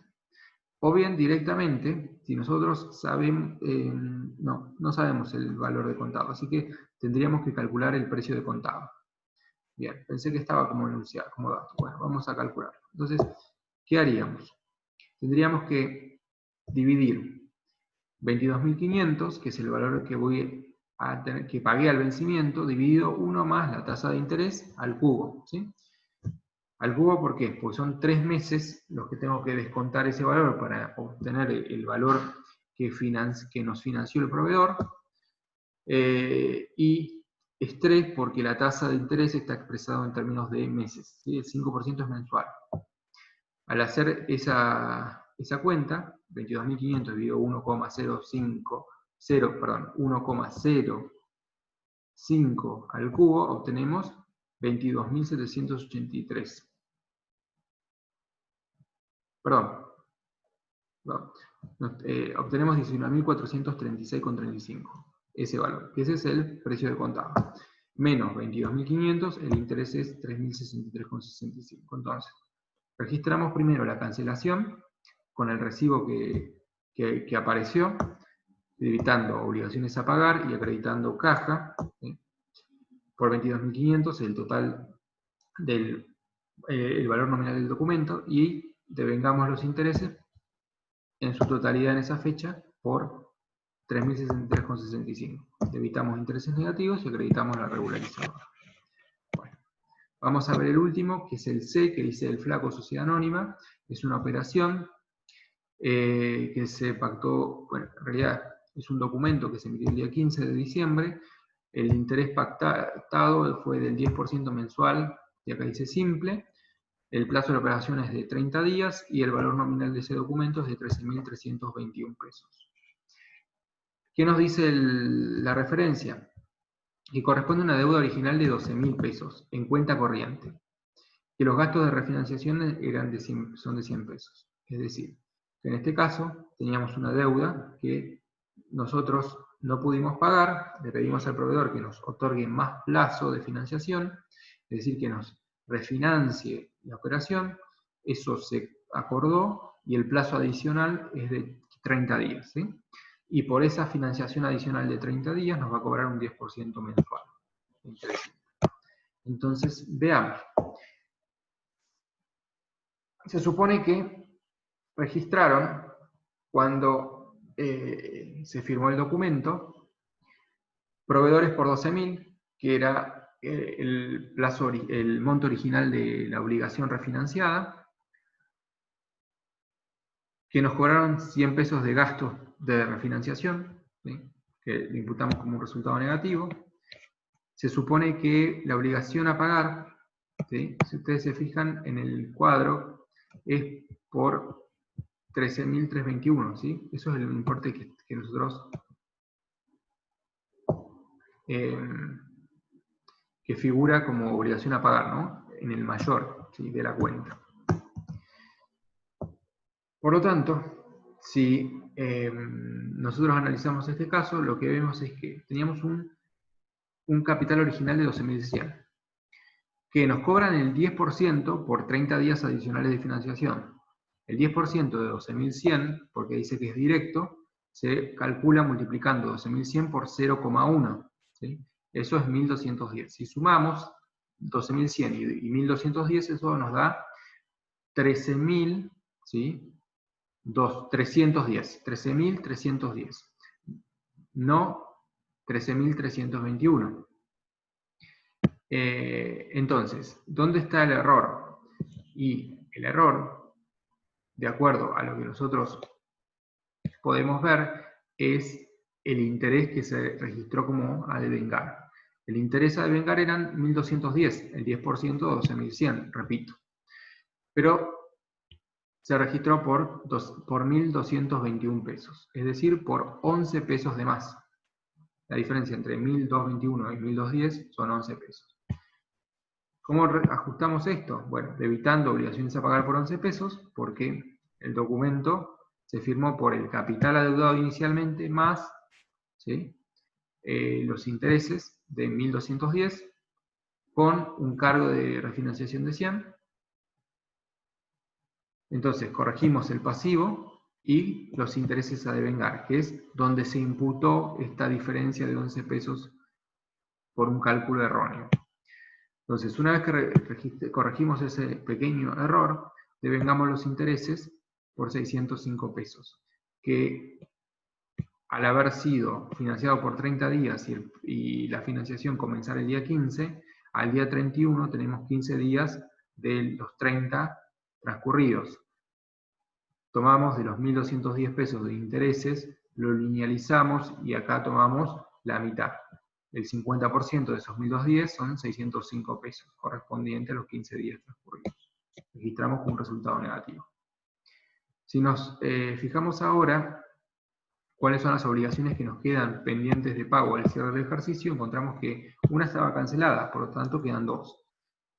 o bien directamente, si nosotros sabemos, no sabemos el valor de contado, así que tendríamos que calcular el precio de contado. Bien, pensé que estaba como enunciado, como dato. Bueno, vamos a calcularlo. Entonces, ¿qué haríamos? Tendríamos que dividir 22.500, que es el valor que voy a tener, que pagué al vencimiento, dividido 1 más la tasa de interés al cubo, ¿sí? Al cubo, ¿por qué? Porque son 3 meses los que tengo que descontar ese valor para obtener el valor que nos financió el proveedor, y estrés porque la tasa de interés está expresada en términos de meses, ¿sí? El 5% es mensual. Al hacer esa cuenta, 22.500 dividido 1,05 al cubo, obtenemos 22.783. Perdón, obtenemos 19.436,35. Ese valor, que ese es el precio de contado. Menos 22.500, el interés es 3.063,65. Entonces, registramos primero la cancelación con el recibo que apareció, debitando obligaciones a pagar y acreditando caja, ¿sí? Por 22.500, el total del el valor nominal del documento, y devengamos los intereses en su totalidad en esa fecha por 3.063,65. Debitamos intereses negativos y acreditamos la regularizadora. Bueno, vamos a ver el último, que es el C, que dice el flaco sociedad anónima. Es una operación que se pactó, bueno, en realidad es un documento que se emitió el día 15 de diciembre. El interés pactado fue del 10% mensual, y acá dice simple. El plazo de la operación es de 30 días y el valor nominal de ese documento es de 13.321 pesos. ¿Qué nos dice la referencia? Que corresponde a una deuda original de 12.000 pesos en cuenta corriente. Que los gastos de refinanciación son de 100 pesos. Es decir, que en este caso teníamos una deuda que nosotros no pudimos pagar, le pedimos al proveedor que nos otorgue más plazo de financiación, es decir, que nos refinancie la operación. Eso se acordó y el plazo adicional es de 30 días, ¿sí? Y por esa financiación adicional de 30 días nos va a cobrar un 10% mensual. Interesante. Entonces, veamos. Se supone que registraron cuando se firmó el documento proveedores por 12.000, que era el monto original de la obligación refinanciada, que nos cobraron 100 pesos de gastos de refinanciación, ¿sí? Que le imputamos como un resultado negativo. Se supone que la obligación a pagar, ¿sí? Si ustedes se fijan en el cuadro, es por 13.321, ¿sí? Eso es el importe que nosotros que figura como obligación a pagar, ¿no? En el mayor, ¿sí? De la cuenta. Por lo tanto, si nosotros analizamos este caso, lo que vemos es que teníamos un capital original de 12.100, que nos cobran el 10% por 30 días adicionales de financiación. El 10% de 12.100, porque dice que es directo, se calcula multiplicando 12.100 por 0,1, ¿sí? Eso es 1.210. Si sumamos 12.100 y 1.210, eso nos da 13.000, ¿sí? 13.310. No 13.321. Entonces, ¿dónde está el error? Y el error, de acuerdo a lo que nosotros podemos ver, es el interés que se registró como a devengar. El interés a devengar eran 1.210, el 10% de 12.100, repito. Pero se registró por 1.221 pesos, es decir, por 11 pesos de más. La diferencia entre 1.221 y 1.210 son 11 pesos. ¿Cómo ajustamos esto? Bueno, debitando obligaciones a pagar por 11 pesos, porque el documento se firmó por el capital adeudado inicialmente más, ¿sí? Los intereses de 1.210 con un cargo de refinanciación de 100. Entonces corregimos el pasivo y los intereses a devengar, que es donde se imputó esta diferencia de 11 pesos por un cálculo erróneo. Entonces, una vez que corregimos ese pequeño error, devengamos los intereses por 605 pesos, que al haber sido financiado por 30 días y la financiación comenzar el día 15, al día 31 tenemos 15 días de los 30 transcurridos. Tomamos de los 1.210 pesos de intereses lo linealizamos y acá tomamos la mitad. El 50% de esos 1.210 son 605 pesos, correspondiente a los 15 días transcurridos. Registramos un resultado negativo. Si nos fijamos ahora cuáles son las obligaciones que nos quedan pendientes de pago al cierre del ejercicio, encontramos que una estaba cancelada, por lo tanto quedan dos.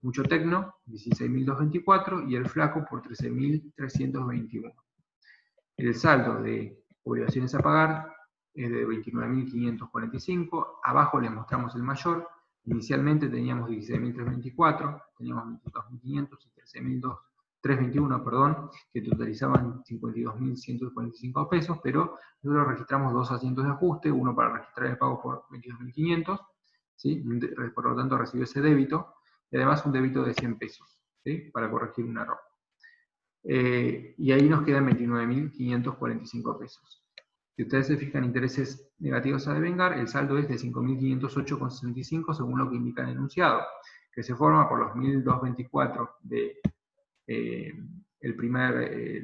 Mucho Tecno, 16.224, y el Flaco por 13.321. El saldo de obligaciones a pagar es de 29.545, abajo les mostramos el mayor. Inicialmente teníamos 16.324, teníamos 22.500 y 13.321, perdón, que totalizaban 52.145 pesos, pero nosotros registramos dos asientos de ajuste, uno para registrar el pago por 22.500, ¿sí? Por lo tanto recibió ese débito, y además un débito de 100 pesos, ¿sí? Para corregir un error. Y ahí nos quedan 29.545 pesos. Si ustedes se fijan intereses negativos a devengar, el saldo es de 5.508,65 según lo que indica el enunciado, que se forma por los 1.224 del primer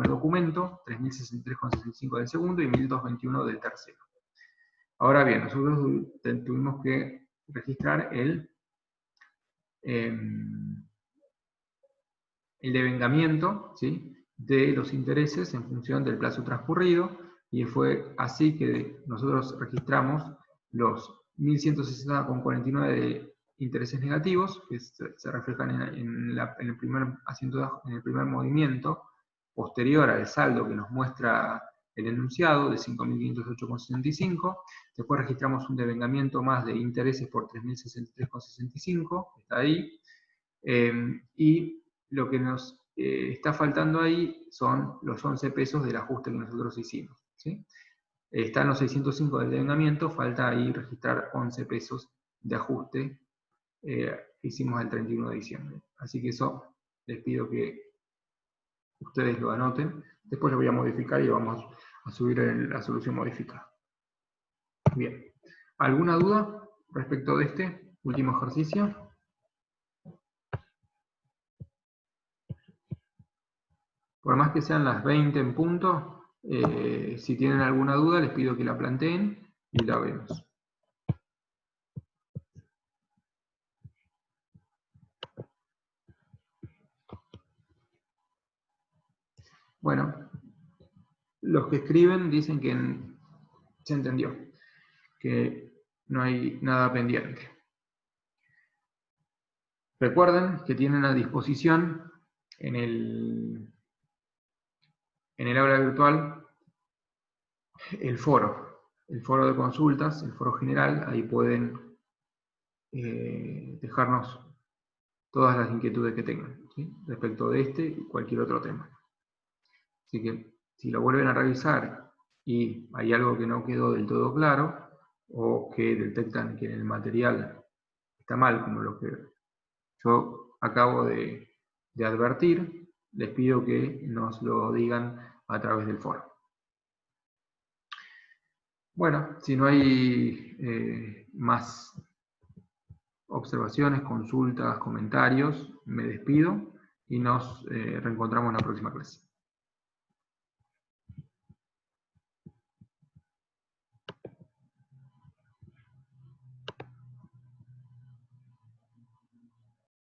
documento, 3.063,65 del segundo y 1.221 del tercero. Ahora bien, nosotros tuvimos que registrar el devengamiento, ¿sí?, de los intereses en función del plazo transcurrido, y fue así que nosotros registramos los 1.160,49 de intereses negativos, que se reflejan en el primer movimiento, posterior al saldo que nos muestra el enunciado de 5.508,65, después registramos un devengamiento más de intereses por 3.063,65, está ahí, y lo que nos está faltando ahí son los 11 pesos del ajuste que nosotros hicimos, ¿sí? Están los 605 del devengamiento, falta ahí registrar 11 pesos de ajuste que hicimos el 31 de diciembre. Así que eso les pido que ustedes lo anoten. Después lo voy a modificar y vamos a subir la solución modificada. Bien. ¿Alguna duda respecto de este último ejercicio? Por más que sean las 20 en punto, si tienen alguna duda les pido que la planteen y la vemos. Bueno, los que escriben dicen que se entendió, que no hay nada pendiente. Recuerden que tienen a disposición en el aula virtual el foro de consultas, el foro general. Ahí pueden dejarnos todas las inquietudes que tengan, ¿sí?, respecto de este y cualquier otro tema. Así que si lo vuelven a revisar y hay algo que no quedó del todo claro, o que detectan que en el material está mal, como lo que yo acabo de advertir, les pido que nos lo digan a través del foro. Bueno, si no hay más observaciones, consultas, comentarios, me despido y nos reencontramos en la próxima clase.